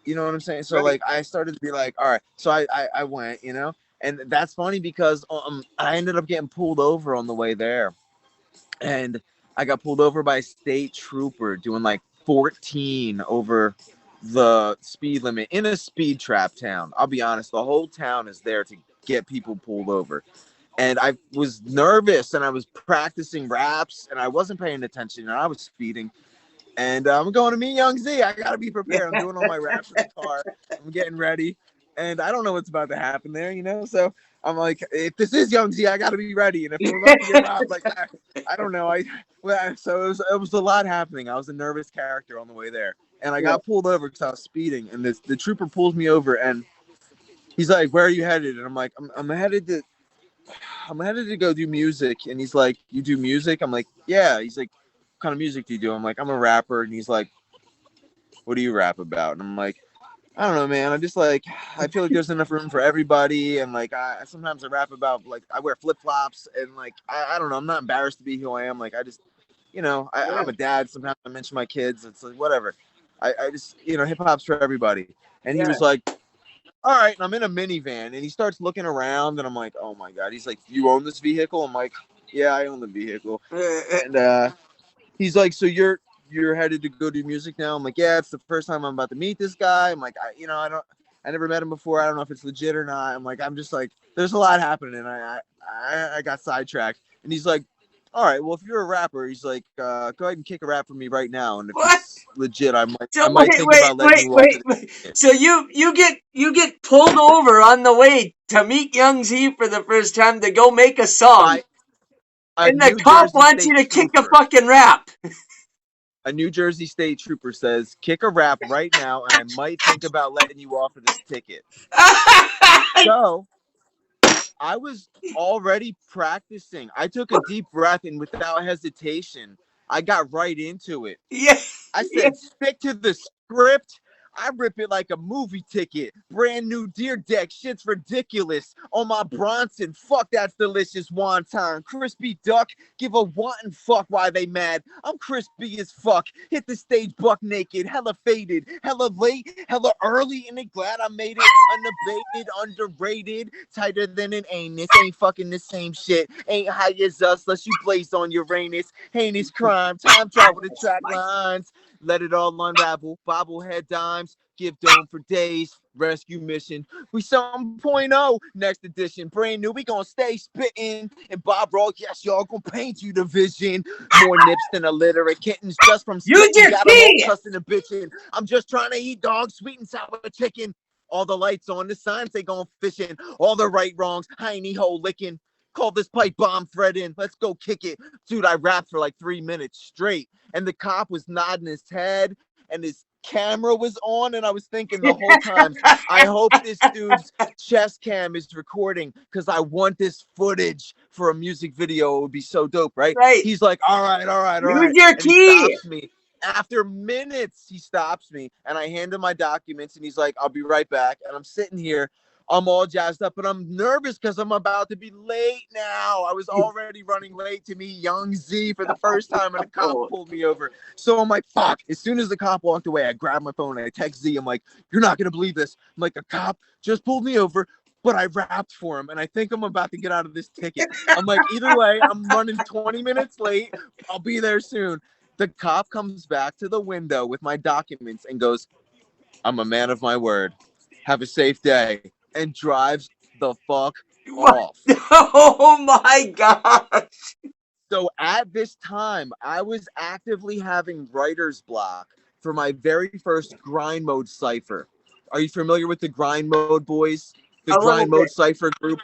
you know what I'm saying. So Right. like I started to be like, all right. So I went, you know, and that's funny because I ended up getting pulled over on the way there, and I got pulled over by a state trooper doing like 14 over the speed limit in a speed trap town. I'll be honest, the whole town is there to get people pulled over. And I was nervous and I was practicing raps and I wasn't paying attention and I was speeding. And I'm going to meet Young Zee. I got to be prepared. I'm doing all my raps in the car. I'm getting ready. And I don't know what's about to happen there, you know? So I'm like, if this is Young Zee, I got to be ready. And if I'm about to get robbed, like, I don't know. So it was a lot happening. I was a nervous character on the way there. And I got pulled over because I was speeding. And the trooper pulls me over and he's like, where are you headed? And I'm like, I'm headed to go do music. And he's like, you do music? I'm like, yeah. He's like, what kind of music do you do? I'm like, I'm a rapper. And he's like, what do you rap about? And I'm like, I don't know, man. I'm just like, I feel like there's enough room for everybody. And like, sometimes I rap about like, I wear flip flops and like, I don't know. I'm not embarrassed to be who I am. Like, I just, you know, I'm a dad. Sometimes I mention my kids. It's like, whatever. I just, you know, hip hop's for everybody. And he was like, all right. And I'm in a minivan and he starts looking around and I'm like, oh my God. He's like, you own this vehicle? I'm like, yeah, I own the vehicle. And he's like, so you're headed to go do music now? I'm like, yeah, it's the first time I'm about to meet this guy. I'm like, I never met him before. I don't know if it's legit or not. I'm like, I'm just like, there's a lot happening. And I got sidetracked. And he's like, all right, well, if you're a rapper, he's like, go ahead and kick a rap for me right now. And if it's legit, I might think about letting you Wait. So you get pulled over on the way to meet Young Zee for the first time to go make a song. And the cop wants you to kick a fucking rap. A New Jersey state trooper says, kick a rap right now, and I might think about letting you off of this ticket. So I was already practicing. I took a deep breath, and without hesitation, I got right into it. Yeah. I said, stick to the script. I rip it like a movie ticket. Brand new deer deck. Shit's ridiculous. On my Bronson. Fuck, that's delicious wonton. Crispy duck. Give a wanton fuck why they mad. I'm crispy as fuck. Hit the stage buck naked. Hella faded. Hella late. Hella early. And they glad I made it. Unabated. Underrated. Tighter than an anus. Ain't fucking the same shit. Ain't high as us. Unless you blaze on Uranus. Heinous crime. Time travel to track lines. Let it all unravel. Bobblehead dimes. Give dome for days. Rescue mission. We 7.0. Next edition. Brand new. We gonna stay spitting. And Bob Roll. Yes, y'all gonna paint you the vision. More nips than illiterate kittens. Just from spitting. Got them all cussing and bitching. I'm just trying to eat dog. Sweet and sour chicken. All the lights on. The signs they going fishing. All the right wrongs. Hiney hole licking. Call this pipe bomb thread in. Let's go kick it. Dude, I rapped for like 3 minutes straight. And the cop was nodding his head and his camera was on. And I was thinking the whole time, I hope this dude's chest cam is recording because I want this footage for a music video. It would be so dope, right? He's like, all right. Use your and key. He stops me. After minutes, he stops me and I hand him my documents and he's like, I'll be right back. And I'm sitting here. I'm all jazzed up, but I'm nervous because I'm about to be late now. I was already running late to meet Young Zee for the first time, and the cop pulled me over. So I'm like, fuck. As soon as the cop walked away, I grabbed my phone and I text Z. I'm like, you're not going to believe this. I'm like, a cop just pulled me over, but I rapped for him, and I think I'm about to get out of this ticket. I'm like, either way, I'm running 20 minutes late. I'll be there soon. The cop comes back to the window with my documents and goes, I'm a man of my word. Have a safe day. And drives the fuck off. Oh my gosh. So at this time, I was actively having writer's block for my very first grind mode cipher. Are you familiar with the Grind Mode boys? The A little Grind Mode bit. Cypher group?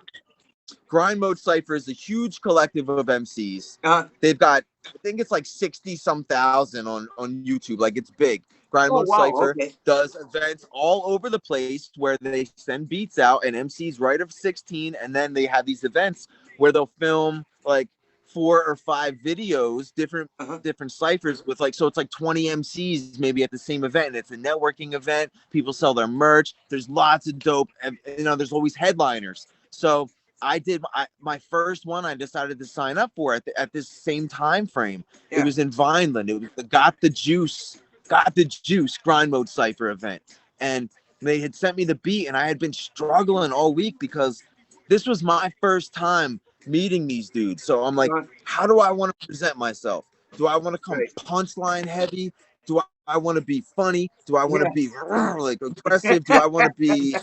Grind Mode Cypher is a huge collective of MCs. Uh, They've got, I think it's like 60 some thousand on YouTube. Like it's big. Grind oh Mode wow. Cypher Okay. does events all over the place where they send beats out and MCs write of 16, and then they have these events where they'll film like 4 or 5 videos, different ciphers with like, so it's like 20 MCs maybe at the same event, and it's a networking event. People sell their merch. There's lots of dope, and there's always headliners. So I did my first one. I decided to sign up for at this same time frame. Yeah. It was in Vineland. It was the Got the Juice Grind Mode Cypher event, and they had sent me the beat, and I had been struggling all week because this was my first time meeting these dudes. So I'm like, how do I want to present myself? Do I want to come punchline heavy? Do I want to be funny? Do I want to be like aggressive? Do I want to be?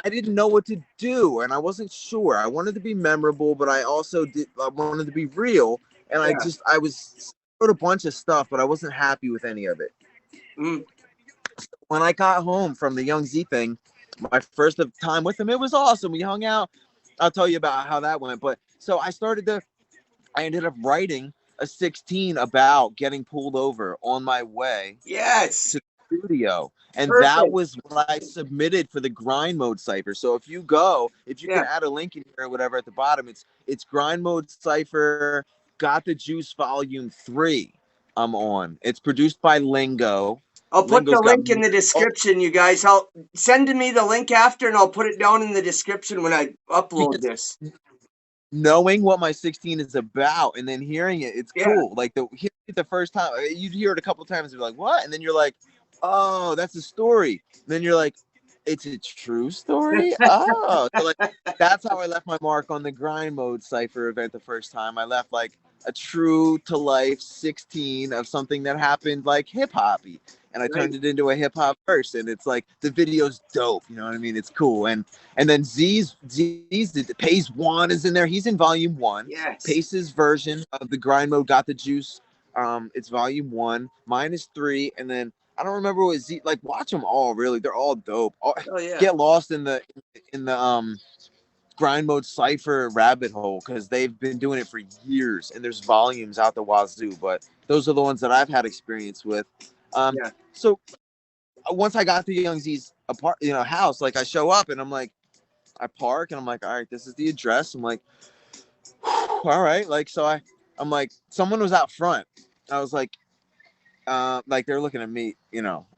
I didn't know what to do, and I wasn't sure. I wanted to be memorable, but I also I wanted to be real, and I wrote a bunch of stuff, but I wasn't happy with any of it. Mm. When I got home from the Young Zee thing, my first time with him, it was awesome. We hung out. I'll tell you about how that went. But so I ended up writing a 16 about getting pulled over on my way to the studio. And that was what I submitted for the Grind Mode Cypher. So if you can add a link in here or whatever at the bottom, it's Grind Mode Cypher, Got the Juice Volume 3. I'm on. It's produced by Lingo. I'll put the link in the description, you guys. I'll send me the link after, and I'll put it down in the description when I upload this. Knowing what my 16 is about and then hearing it, it's cool. Like hearing it the first time, you'd hear it a couple times, you're like, what? And then you're like, oh, that's a story. And then you're like, it's a true story? Oh. So like that's how I left my mark on the Grind Mode Cypher event the first time. I left like a true to life 16 of something that happened like hip hoppy. And I turned it into a hip hop verse, and it's like the video's dope. You know what I mean? It's cool. And then Z's Pacewon is in there. He's in volume 1. Yes. Pace's version of the Grind Mode Got the Juice. It's volume 1. Mine is 3, and then I don't remember what Z. Like watch them all. Really, they're all dope. Get lost in the Grind Mode Cypher rabbit hole because they've been doing it for years, and there's volumes out the wazoo. But those are the ones that I've had experience with. So once I got to Young Zee's house, like I show up and I'm like, I park and I'm like, all right, this is the address. I'm like, all right. Like, so I'm like, someone was out front. I was like they're looking at me,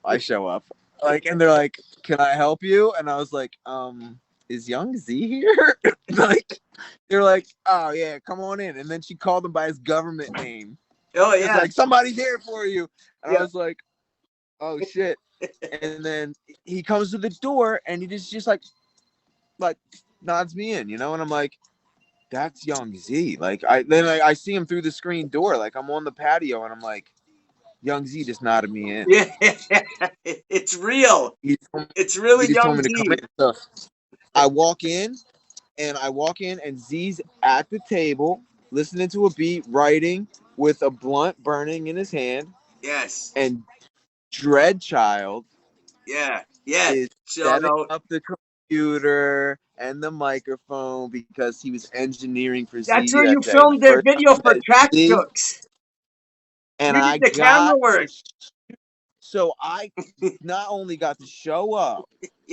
I show up like, and they're like, can I help you? And I was like, is Young Zee here? Like, they're like, oh yeah, come on in. And then she called him by his government name. Oh yeah. It's like, somebody's here for you. And I was like, oh shit. And then he comes to the door and he just like nods me in, and I'm like, that's Young Zee. Like I see him through the screen door, like I'm on the patio and I'm like, Young Zee just nodded me in. Yeah, it's real. It's really Young Zee. So I walk in and Zee's at the table listening to a beat, writing with a blunt burning in his hand. Yes. And Dreadchild is setting up the computer and the microphone because he was engineering for Zee. That's where you filmed their video for Track Jokes. And I got camera work. So I not only got to show up,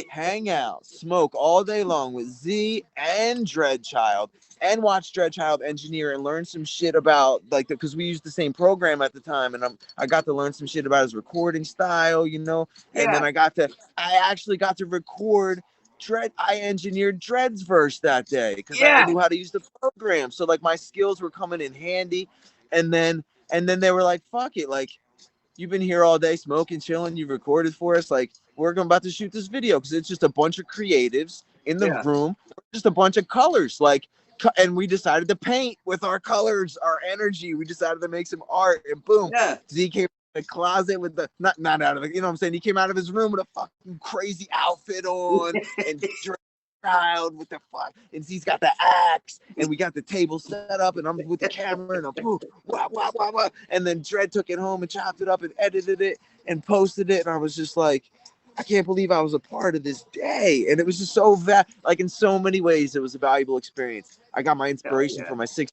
hang out, smoke all day long with Zee and Dreadchild, and watch Dreadchild engineer and learn some shit about because we used the same program at the time, and I got to learn some shit about his recording style, and then I actually got to record I engineered Dread's verse that day because I knew how to use the program. So like my skills were coming in handy, and then they were like, fuck it, like, you've been here all day smoking, chilling, you recorded for us, like, we're about to shoot this video because it's just a bunch of creatives in the room, just a bunch of colors, like, and we decided to paint with our colors, our energy. We decided to make some art, and boom, Zee came out of the closet with the not out of the, what I'm saying, he came out of his room with a fucking crazy outfit on and Dread with the fuck, and Zee's got the axe, and we got the table set up, and I'm with the camera, and I'm wah, wah, wah, wah. And then Dread took it home and chopped it up and edited it and posted it, and I was just like, I can't believe I was a part of this day. And it was just so like in so many ways, it was a valuable experience. I got my inspiration for my 16th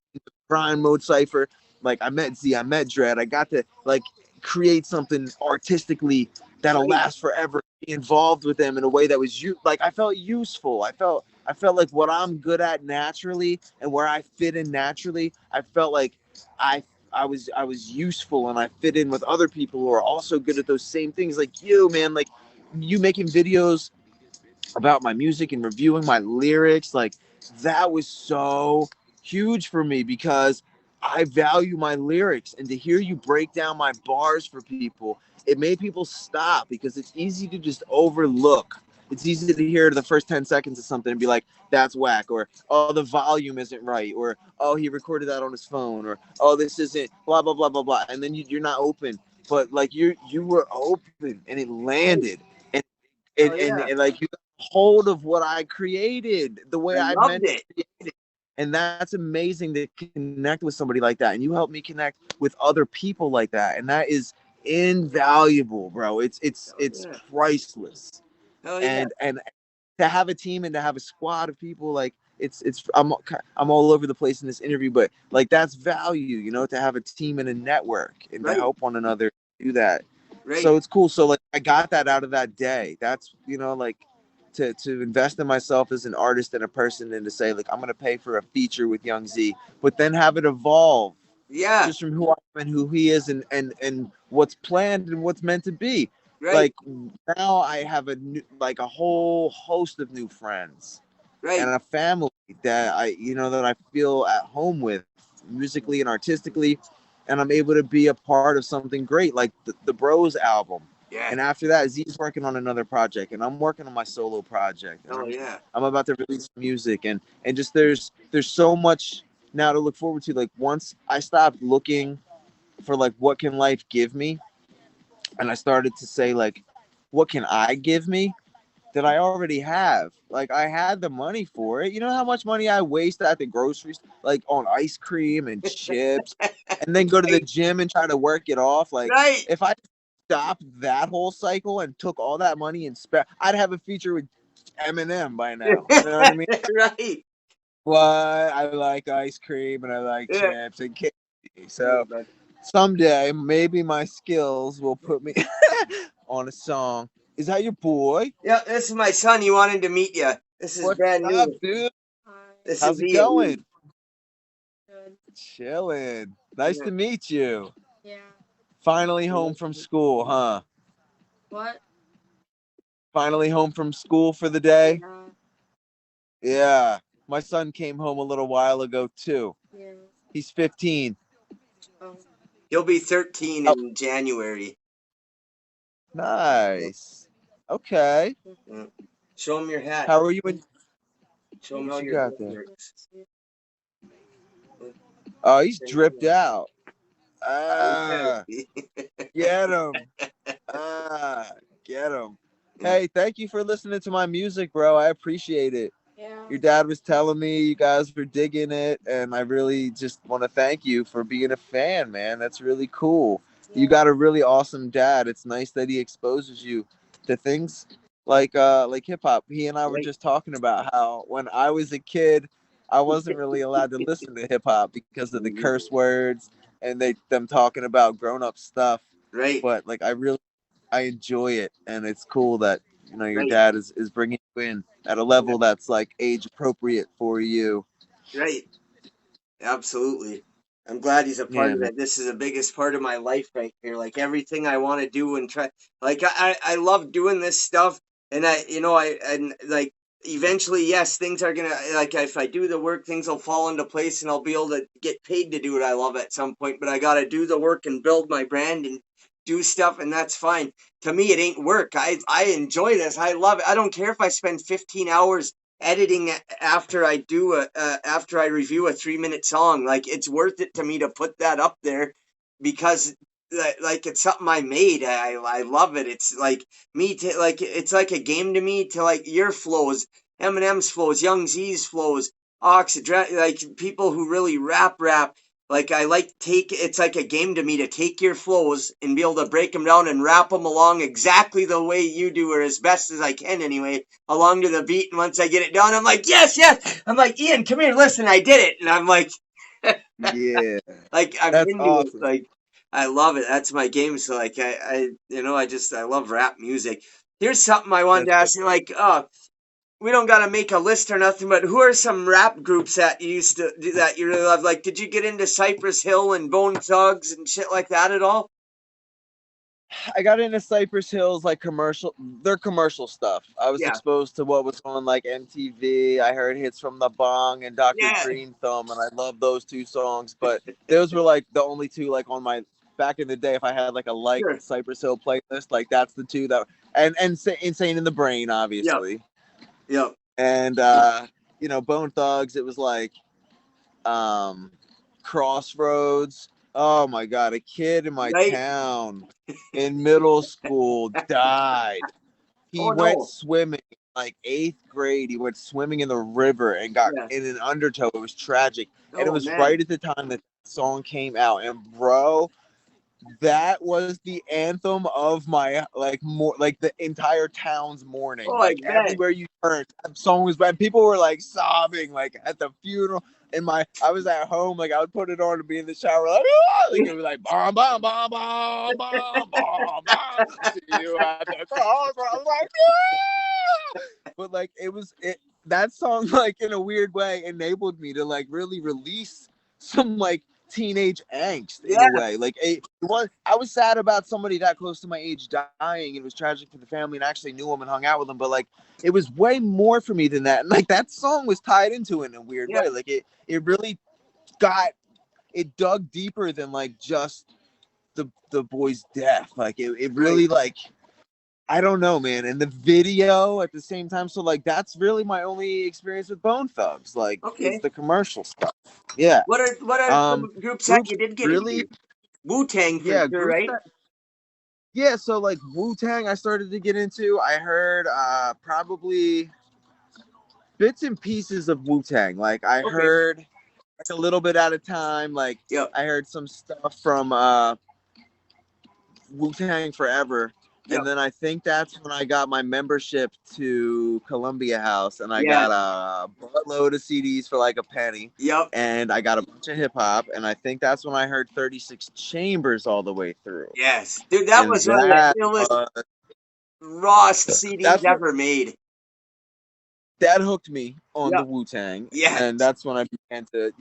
Brian MODE CYPHER. Like I met Z, I met Dread. I got to like create something artistically that'll last forever. Be involved with them in a way that was like I felt useful. I felt like what I'm good at naturally and where I fit in naturally. I felt like I was useful and I fit in with other people who are also good at those same things. Like you, man, like you making videos about my music and reviewing my lyrics, like that was so huge for me because I value my lyrics, and to hear you break down my bars for people, it made people stop because it's easy to just overlook. It's easy to hear the first 10 seconds of something and be like, that's whack, or oh, the volume isn't right, or oh, he recorded that on his phone, or oh, this isn't blah blah blah blah blah, and then you're not open. But like you were open and it landed, and like you got hold of what I created the way I meant to create it. And that's amazing to connect with somebody like that. And you helped me connect with other people like that. And that is invaluable, bro. It's priceless. And to have a team and to have a squad of people, like I'm all over the place in this interview, but like that's value, you know, to have a team and a network and to help one another do that. So it's cool. So like I got that out of that day. That's, you know, like to invest in myself as an artist and a person, and to say like I'm gonna pay for a feature with Young Zee, but then have it evolve just from who I am and who he is, and what's planned and what's meant to be. Like now I have a whole host of new friends and a family that I feel at home with musically and artistically, and I'm able to be a part of something great like the Bros album. And after that, Z's working on another project, and I'm working on my solo project. I'm about to release music, and just there's so much now to look forward to. Like once I stopped looking for like what can life give me, and I started to say like, what can I give me that I already have? Like I had the money for it. You know how much money I waste at the groceries, like on ice cream and chips, and then go to the gym and try to work it off. Like if I stopped that whole cycle and took all that money and spent, I'd have a feature with Eminem by now. You know what I mean? But I like ice cream and I like chips and candy. So someday maybe my skills will put me on a song. Is that your boy? Yeah, this is my son. He wanted to meet you. This is Brand Nu. What's up, dude? This How's it going? Good. Chilling. Nice to meet you. Yeah. Finally home from school, huh? What? Finally home from school for the day? Yeah. Yeah. My son came home a little while ago, too. Yeah. He's 15. Oh. He'll be 13 in January. Nice. Okay. Yeah. Show him your hat. How are you in? Show him how you your got there? works. Oh, he's dripped out. Get him. Get him. Hey, thank you for listening to my music, bro. I appreciate it. Yeah. Your dad was telling me you guys were digging it, and I really just want to thank you for being a fan, man. That's really cool. Yeah. You got a really awesome dad. It's nice that he exposes you to things like hip hop. He and I were just talking about how when I was a kid, I wasn't really allowed to listen to hip hop because of the curse words and them talking about grown up stuff. But like I enjoy it, and it's cool that your dad is bringing you in at a level that's like age appropriate for you. Absolutely. I'm glad he's a part of it. This is the biggest part of my life right here. Like everything I want to do and try. Like I love doing this stuff, and like eventually, yes, things are gonna, like if I do the work, things will fall into place, and I'll be able to get paid to do what I love at some point. But I gotta do the work and build my brand and do stuff, and that's fine. To me, it ain't work. I enjoy this. I love it. I don't care if I spend 15 hours editing after I review a 3-minute song. Like it's worth it to me to put that up there because like it's something I made. I love it. It's like me to like, it's like a game to me, to like your flows, Eminem's flows, Young Zee's flows, like people who really rap. Like I like it's like a game to me to take your flows and be able to break them down and wrap them along exactly the way you do, or as best as I can anyway, along to the beat. And once I get it done, I'm like, yes, yes. I'm like, Ian, come here, listen, I did it. And I'm like, Yeah, like I'm that's into it. awesome. Like I love it. That's my game. So like I love rap music. Here's something I wanted to That's ask you. Like, we don't got to make a list or nothing, but who are some rap groups that you used to do that you really love? Like, did you get into Cypress Hill and Bone Thugs and shit like that at all? I got into Cypress Hill's like their commercial stuff. I was Yeah. exposed to what was on like MTV. I heard hits from The Bong and Dr. Yeah. Green Thumb, and I love those two songs. But those were like the only two like on my back in the day. If I had like a Sure. Cypress Hill playlist, like that's the two that and Insane in the Brain, Yep. obviously. Yep. And Bone Thugs. It was like Crossroads. Oh my god, a kid in my Right. town in middle school died. He Oh went no. swimming like 8th grade. He went swimming in the river and got Yeah. in an undertow. It was tragic. And it Oh was man. right at the time that song came out. And bro, that was the anthem of my like the entire town's mourning. Oh, I Like bet. everywhere you turned, that song was bad. People were like sobbing, like at the funeral. I was at home, like I would put it on to be in the shower, like, ah! Like it was like bom bom bom bom bom bom bom. See you at the cross. I was like, ah! But like that song, like in a weird way, enabled me to like really release some like teenage angst in Yeah. a way. Like I was sad about somebody that close to my age dying. It was tragic for the family, and I actually knew him and hung out with him. But like, it was way more for me than that. And like that song was tied into it in a weird Yeah. way. Like it really dug deeper than like just the boy's death. Like it really like. I don't know, man. And the video at the same time. So like that's really my only experience with Bone Thugs. Like is Okay. the commercial stuff. Yeah. What are some groups that you did get really into? Wu-Tang for yeah sure, groups right? that yeah, so like Wu-Tang I started to get into. I heard probably bits and pieces of Wu-Tang. Like I Okay. heard like a little bit at a time. Like Yep. I heard some stuff from Wu-Tang Forever. Yep. And then I think that's when I got my membership to Columbia House, and I Yeah. got a buttload of CDs for like a penny. Yep. And I got a bunch of hip hop, and I think that's when I heard 36 Chambers all the way through. Yes. Dude, that And was one of the illest rawest CDs ever made. That hooked me on Yep. the Wu-Tang. Yes. And that's when I began to,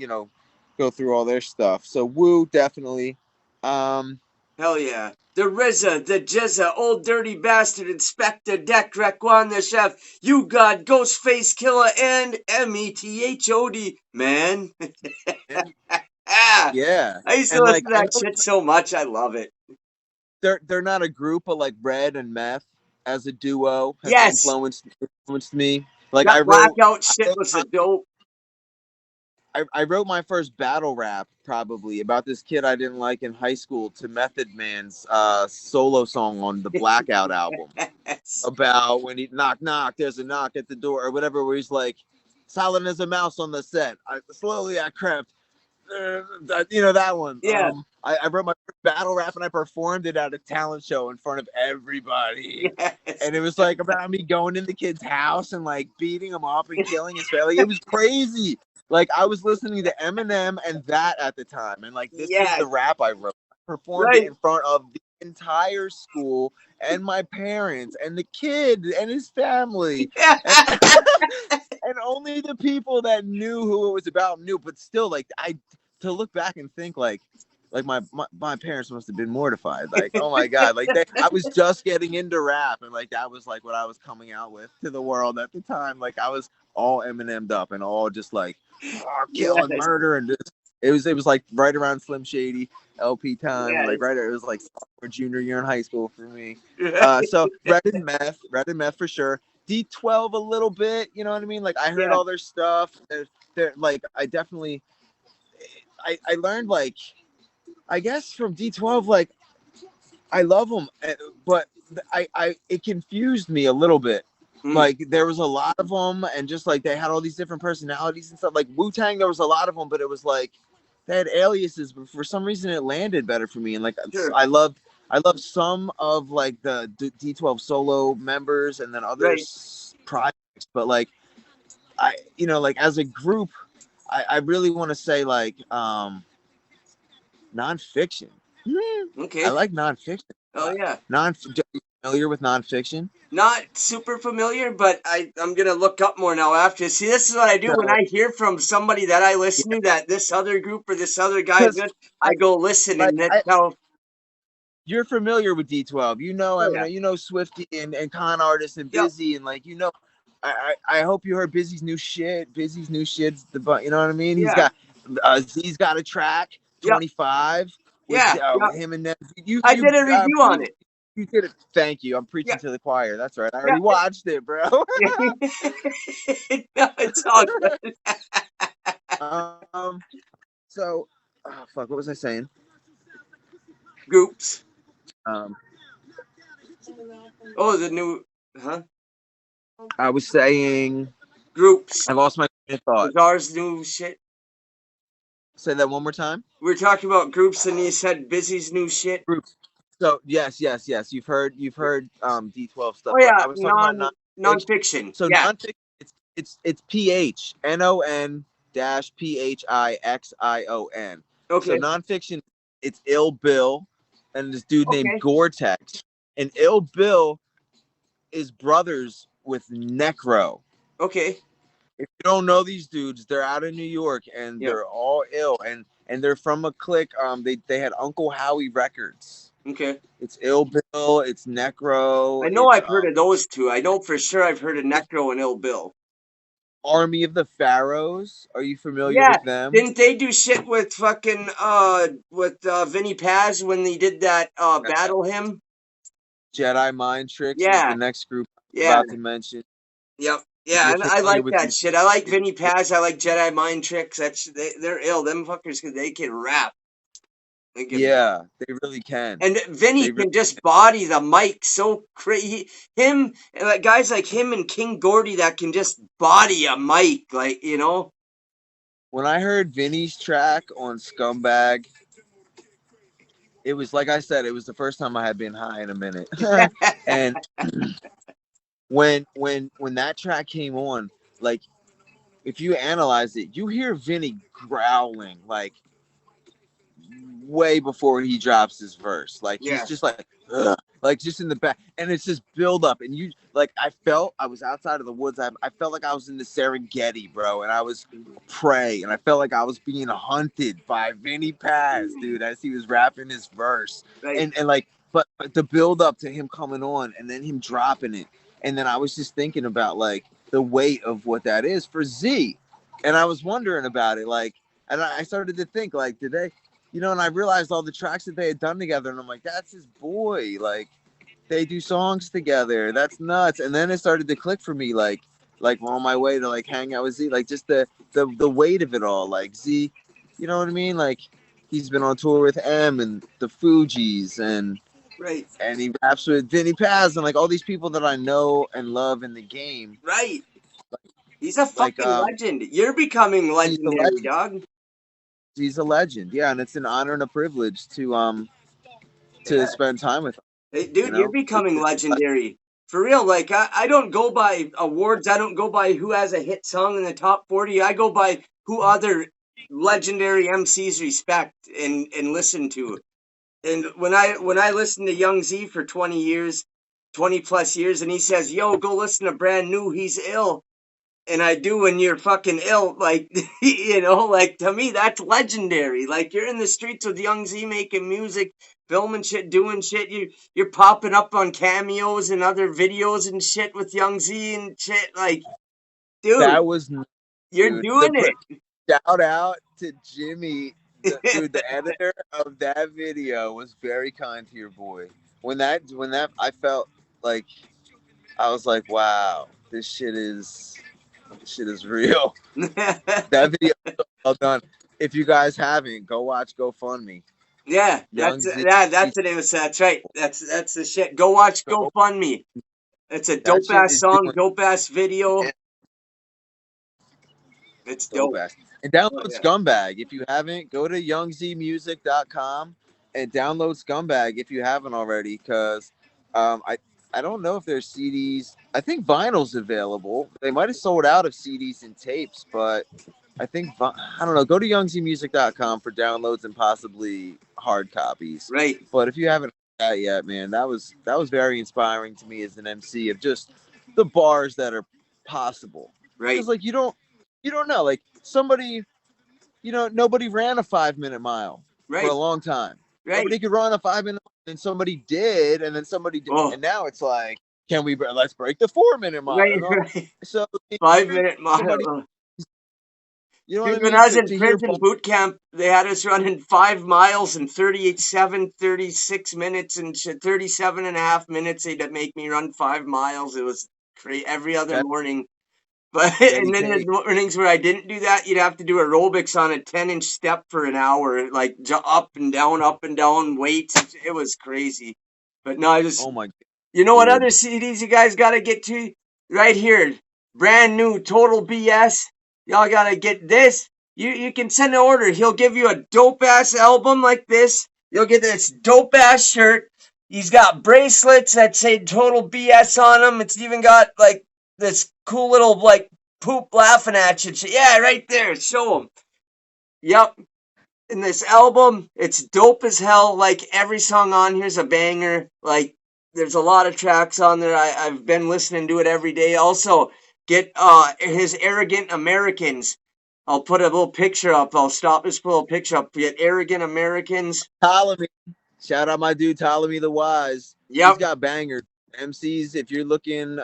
go through all their stuff. So Wu, definitely. Hell yeah. The RZA, the Jizza, Old Dirty Bastard, Inspector Deck, Raekwon the Chef, You God, Ghostface Killer, and METHOD, man. Yeah. I used to And listen like to that shit so much. I love it. they're not a group, but like Red and Meth as a duo has Yes. influenced me. Like That blackout shit was a dope. I wrote my first battle rap probably about this kid I didn't like in high school to Method Man's solo song on the Blackout album. Yes. About when he knock, there's a knock at the door or whatever, where he's like, silent as a mouse on the set. Slowly I crept. That one. Yeah. I wrote my first battle rap and I performed it at a talent show in front of everybody. Yes. And it was like about me going in the kid's house and like beating him up and killing his family. It was crazy. Like I was listening to Eminem and that at the time, and like this is the rap I wrote. I performed it in front of the entire school and my parents and the kid and his family, and only the people that knew who it was about knew. But still, like to look back and think like my parents must have been mortified. Like, oh my god, like I was just getting into rap, and like that was like what I was coming out with to the world at the time. Like I was all Eminem'd up and all just like kill and murder, and just it was like right around Slim Shady LP time. Like it was like sophomore, junior year in high school for me. So Red and Meth for sure. D12 a little bit, you know what I mean? Like I heard all their stuff. They're like I definitely I learned like I guess from D12 like I love them, but it confused me a little bit. Like there was a lot of them, and just like they had all these different personalities and stuff. Like Wu-Tang, there was a lot of them, but it was like they had aliases, but for some reason it landed better for me. And like Sure. I love some of like the D12 solo members and then other Right. projects, but like like as a group, I really want to say like nonfiction. Okay. I like nonfiction. Oh yeah. Are you familiar with nonfiction? Not super familiar, but I'm gonna look up more now after. See, this is what I do when So, I hear from somebody that I listen to that this other group or this other guy is because good. I go listen, and that's I how. you're familiar with D12. Oh yeah. Swifty and Con Artist and Yep. Busy and like I hope you heard Busy's new shit. Busy's new shit's you know what I mean? Yeah. He's got a track Yep. 25 with, Yeah. with him and them. I did a review on it. You did it. Thank you. I'm preaching Yeah. to the choir. That's right. I Yeah. already watched it, bro. No, it's all good. So, fuck. What was I saying? Groups. Um, Oh, the new, huh? I was saying Groups. I lost my train of thought. Bizarre's new shit. Say that one more time. We're talking about groups, and you said Busy's new shit. Groups. So yes. You've heard D12 stuff. Oh yeah, I was talking about nonfiction. So Yeah. nonfiction, it's PH NON-PHIXION. Okay. So nonfiction, it's Ill Bill and this dude named Gore-Tex, and Ill Bill is brothers with Necro. Okay. If you don't know these dudes, they're out in New York and they're all ill, and they're from a clique. They had Uncle Howie Records. Okay. It's Ill Bill, it's Necro. I know I've heard of those two. I know for sure I've heard of Necro and Ill Bill. Army of the Pharaohs. Are you familiar with them? Didn't they do shit with fucking Vinny Paz when they did that battle him? Jedi Mind Tricks is Yeah. the next group I'm about to mention. Yep. Yeah, You're and I familiar like with that these- shit. I like Vinny Paz. I like Jedi Mind Tricks. They're ill. Them fuckers, they can rap. Yeah, they really can. And Vinny can just body the mic so crazy. Him, like guys like him and King Gordy that can just body a mic, like, you know. When I heard Vinny's track on Scumbag, it was like I said, it was the first time I had been high in a minute. And when that track came on, like if you analyze it, you hear Vinny growling like way before he drops his verse. Like he's just like, ugh, like just in the back, and it's just build up. And you like, I was outside of the woods. I felt like I was in the Serengeti, bro, and I was prey, and I felt like I was being hunted by Vinny Paz, dude, as he was rapping his verse, and like, but the build up to him coming on and then him dropping it, and then I was just thinking about like the weight of what that is for Z, and I was wondering about it, like, and I started to think like, did they? You know, and I realized all the tracks that they had done together, and I'm like, that's his boy. Like, they do songs together. That's nuts. And then it started to click for me, like on my way to like hang out with Z, like just the weight of it all. Like Z, you know what I mean? Like he's been on tour with M and the Fugees, and and he raps with Vinny Paz and like all these people that I know and love in the game. Right. He's a fucking legend. You're becoming legendary, dog. He's a legend, yeah, and it's an honor and a privilege to spend time with him. Hey, dude, you're becoming legendary. For real, like, I don't go by awards. I don't go by who has a hit song in the top 40. I go by who other legendary MCs respect and listen to. And when I listen to Young Z for 20 plus years, and he says, yo, go listen to Bran Nu, he's ill. And I do when you're fucking ill, like, you know, like, to me, that's legendary. Like, you're in the streets with Young Z making music, filming shit, doing shit. You're popping up on cameos and other videos and shit with Young Z and shit. Like, dude, that was, you're doing it. Shout out to Jimmy, dude. The editor of that video was very kind to your boy. When that, I felt like, I was like, wow, this shit is real. That video is so well done. If you guys haven't, go watch GoFundMe. Yeah, that's the name of it. That's right. That's the shit. Go watch GoFundMe. It's a dope ass song, dope ass video. It's Dope dope. ass. And download Oh, yeah. Scumbag. If you haven't, go to youngzmusic.com and download Scumbag if you haven't already. Because I don't know if there's CDs. I think vinyl's available. They might have sold out of CDs and tapes, but I think I don't know. Go to youngzmusic.com for downloads and possibly hard copies. Right. But if you haven't heard that yet, man, that was very inspiring to me as an MC of just the bars that are possible. Right. Because like you don't know, like somebody, nobody ran a 5-minute mile for Right. a long time. Right. Nobody could run a 5-minute, and somebody did, and then somebody did, Oh. and now it's like, let's break the 4-minute mile. Right. You know? Right. So 5-minute somebody, mile. you know Dude, what I when mean? I was in To hear prison boot camp, they had us running 5 miles in 36 minutes and 37 and a half minutes. They'd make me run 5 miles. It was every other That morning. But and then the dedication. mornings where I didn't do that, you'd have to do aerobics on a 10-inch step for an hour, like up and down weights. It was crazy. But no, Oh my you know what dude. other CDs you guys got to get to? Right here. Brand New, Total BS. Y'all got to get this. You can send an order. He'll give you a dope-ass album like this. You'll get this dope-ass shirt. He's got bracelets that say Total BS on them. It's even got, like, this cool little, like, poop laughing at you. Yeah, right there. Show him. Yep. In this album, it's dope as hell. Like, every song on here's a banger. Like, there's a lot of tracks on there. I've been listening to it every day. Also, get his Arrogant Americans. I'll put a little picture up. I'll stop this, put a little picture up. Get Arrogant Americans. Ptolemy. Shout out my dude Ptolemy the Wise. Yep. He's got bangers. MCs, if you're looking,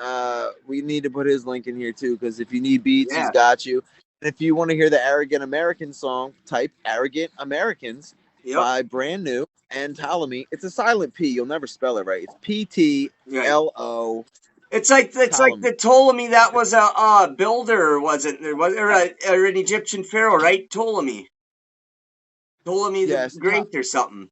we need to put his link in here too, because if you need beats, Yeah. he's got you. And if you want to hear the Arrogant American song, type Arrogant Americans by Bran Nu and Ptolemy. It's a silent P. You'll never spell it right. It's PTLO. It's like the Ptolemy that was a builder, wasn't there? Or an Egyptian pharaoh, right? Ptolemy Yes, the Great or something.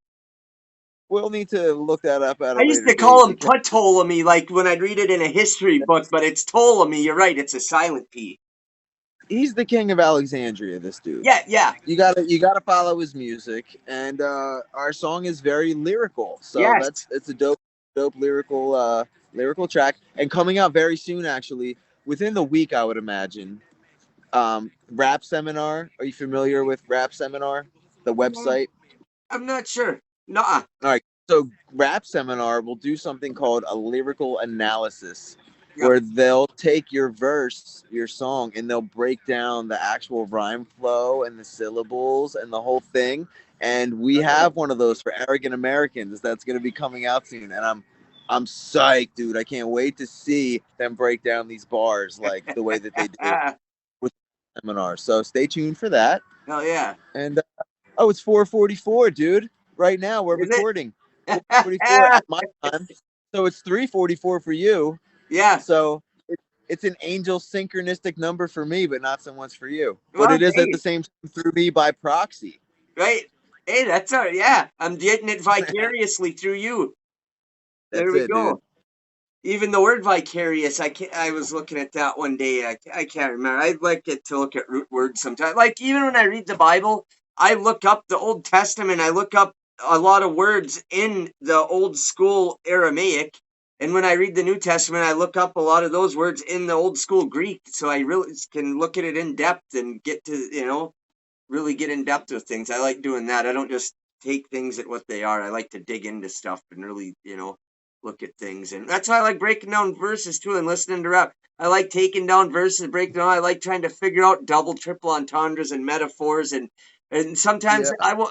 We'll need to look that up at a I used later to call him date. Ptolemy, like when I'd read it in a history book, but it's Ptolemy. You're right. It's a silent P. He's the king of Alexandria, this dude. Yeah. You gotta follow his music, and our song is very lyrical. So Yes. it's a dope lyrical track, and coming out very soon, actually, within the week, I would imagine. Rap Seminar. Are you familiar with Rap Seminar, the website? I'm not sure. Nuh-uh. All right. So Rap Seminar will do something called a lyrical analysis, where they'll take your verse, your song, and they'll break down the actual rhyme flow and the syllables and the whole thing. And we have one of those for Arrogant Americans that's going to be coming out soon. And I'm psyched, dude. I can't wait to see them break down these bars like the way that they do with the Seminar. So stay tuned for that. Hell yeah. And it's 4:44, dude. Right now we're recording. 4:44 at my time. So it's 3:44 for you. Yeah. So it's an angel synchronistic number for me, but not so much for you. Well, but it is hey. at the same time through me by proxy. Right. Hey, that's all right. Yeah. I'm getting it vicariously through you. There we go. Dude. Even the word vicarious, I was looking at that one day. I can't remember. I like it to look at root words sometimes. Like even when I read the Bible, I look up the Old Testament. I look up a lot of words in the old school Aramaic. And when I read the New Testament, I look up a lot of those words in the old school Greek. So I really can look at it in depth and get to, really get in depth with things. I like doing that. I don't just take things at what they are. I like to dig into stuff and really, look at things. And that's why I like breaking down verses too and listening to rap. I like taking down verses, breaking down. I like trying to figure out double, triple entendres and metaphors. And sometimes I will,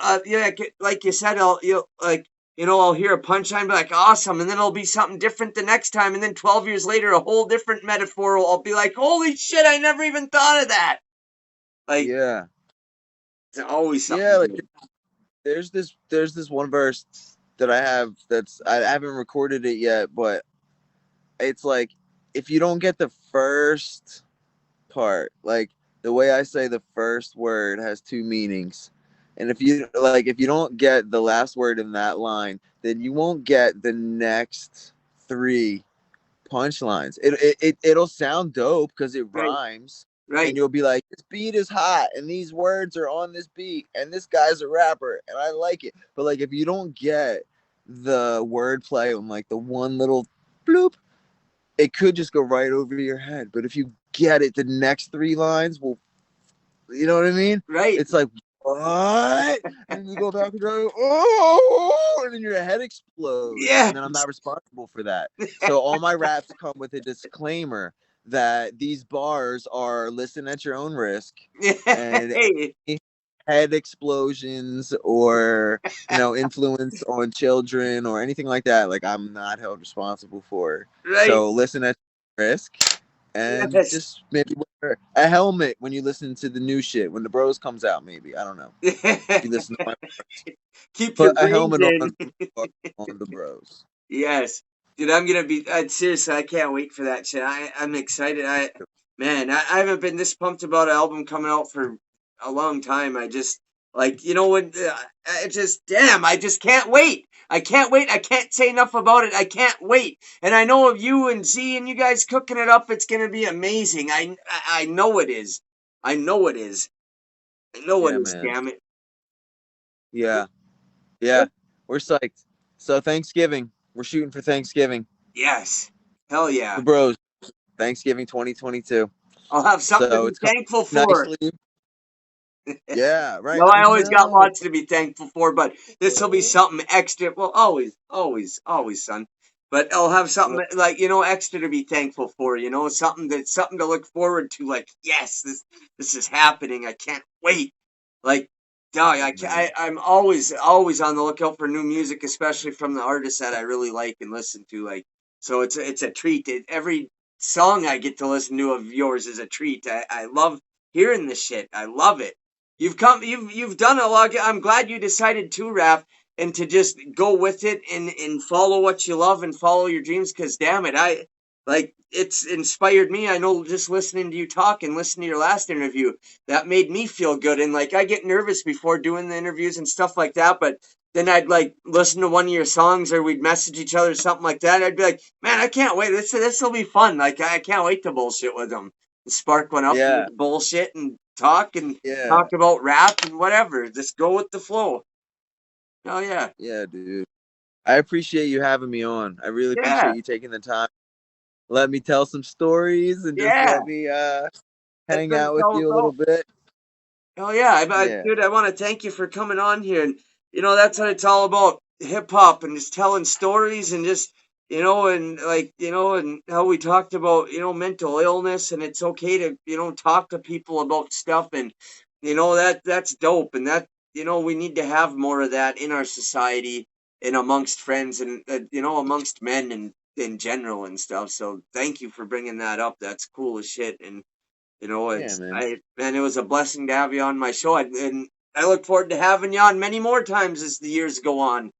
like you said, I'll hear a punchline, be like, awesome. And then it'll be something different the next time. And then 12 years later, a whole different metaphor. I'll be like, holy shit, I never even thought of that. Like, yeah. It's always something. Yeah, like, there's this one verse that I have I haven't recorded it yet, but it's like if you don't get the first part, like the way I say the first word has two meanings. And if you don't get the last word in that line, then you won't get the next three punchlines. It'll sound dope because it rhymes, Right. And you'll be like, this beat is hot and these words are on this beat and this guy's a rapper and I like it. But like if you don't get the wordplay on like the one little bloop, it could just go right over your head. But if you get it, the next 3 lines will, you know what I mean? Right. It's like, what? And you go back and go, oh, and then your head explodes. Yeah. And then I'm not responsible for that. So all my raps come with a disclaimer that these bars are listen at your own risk. And head explosions or, you know, influence on children or anything like that, like I'm not held responsible for. Right. So listen at your risk. And just maybe wear a helmet when you listen to the new shit. When the Bros comes out, maybe. I don't know. If you listen to my Keep put your a helmet in. on the Bros. Yes. Dude, I'm going to be... seriously, I can't wait for that shit. I'm excited. I haven't been this pumped about an album coming out for a long time. I just... Like, you know, when... I just can't wait. I can't wait. I can't say enough about it. I can't wait. And I know of you and Z and you guys cooking it up, it's going to be amazing. I know it is. I know it is. I know it is, man. damn it. Yeah. Yeah. We're psyched. So Thanksgiving. We're shooting for Thanksgiving. Yes. Hell yeah. The Bros. Thanksgiving 2022. I'll have something to be thankful for. Nicely. Yeah, right. Well, I always got lots to be thankful for, but this will be something extra. Well, always, son. But I'll have something like, you know, extra to be thankful for. You know, something to look forward to. Like, yes, this is happening. I can't wait. Like, dog, I'm always on the lookout for new music, especially from the artists that I really like and listen to. Like, so it's a treat. Every song I get to listen to of yours is a treat. I love hearing this shit. I love it. You've done a lot. I'm glad you decided to rap and to just go with it and follow what you love and follow your dreams. Cause damn it, it's inspired me. I know just listening to you talk and listening to your last interview, that made me feel good. And like, I get nervous before doing the interviews and stuff like that, but then I'd like listen to one of your songs or we'd message each other or something like that. I'd be like, man, I can't wait. This will be fun. Like, I can't wait to bullshit with them. Spark one up and bullshit and talk about rap and whatever. Just go with the flow. Oh yeah. Yeah, dude. I appreciate you having me on. I really appreciate you taking the time. Let me tell some stories and just let me hang out with you a little bit. Oh yeah. Dude, I want to thank you for coming on here. And you know, that's what it's all about. Hip hop and just telling stories and just, you know, and like, you know, and how we talked about, you know, mental illness and it's okay to, you know, talk to people about stuff and, you know, that's dope. And that, you know, we need to have more of that in our society and amongst friends and, you know, amongst men and in general and stuff. So thank you for bringing that up. That's cool as shit. And, you know, it was a blessing to have you on my show. And I look forward to having you on many more times as the years go on.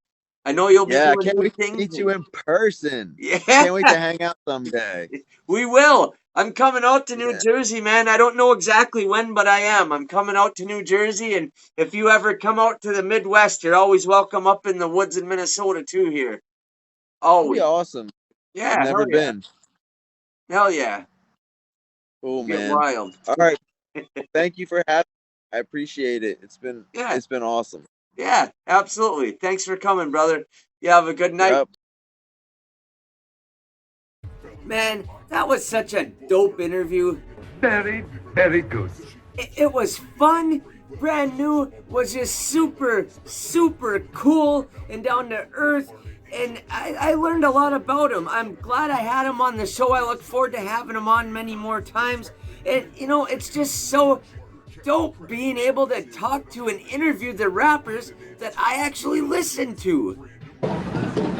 I know you'll be doing I can't wait things. To meet you in person. Yeah. Can't wait to hang out someday. We will. I'm coming out to New Jersey, man. I don't know exactly when, but I am. I'm coming out to New Jersey, and if you ever come out to the Midwest, you're always welcome up in the woods in Minnesota, too, here. Always. That'd be awesome. Yeah, I've never been. Hell yeah. Oh, Get man. wild. All right. Thank you for having me. I appreciate it. It's been awesome. Yeah, absolutely. Thanks for coming, brother. You have a good night. Yep. Man, that was such a dope interview. Very, very good. It was fun. Bran Nu was just super, super cool and down to earth. And I learned a lot about him. I'm glad I had him on the show. I look forward to having him on many more times. And, you know, it's just so dope being able to talk to and interview the rappers that I actually listen to.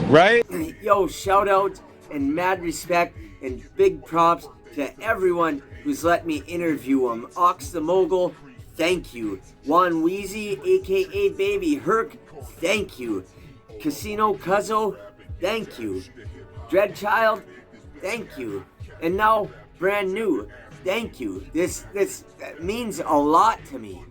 Right? Yo, shout out and mad respect and big props to everyone who's let me interview him. Ox the Mogul, thank you. Juan Weezy, aka Baby Herc, thank you. Casino Cuzzo, thank you. Dreadchild, thank you. And now, Bran Nu, thank you. This means a lot to me.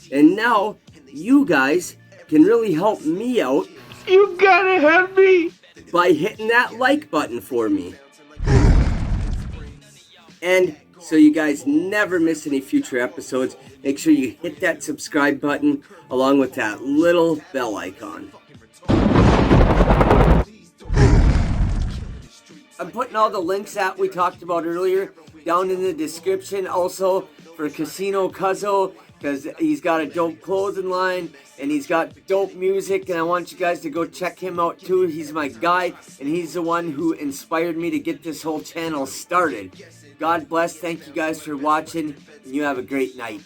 And now, you guys can really help me out. You gotta help me. By hitting that like button for me. And so you guys never miss any future episodes, make sure you hit that subscribe button along with that little bell icon. I'm putting all the links that we talked about earlier down in the description. Also for Casino Cuzzo, because he's got a dope clothing line and he's got dope music, and I want you guys to go check him out too. He's my guy, and he's the one who inspired me to get this whole channel started. God bless. Thank you guys for watching, and you have a great night.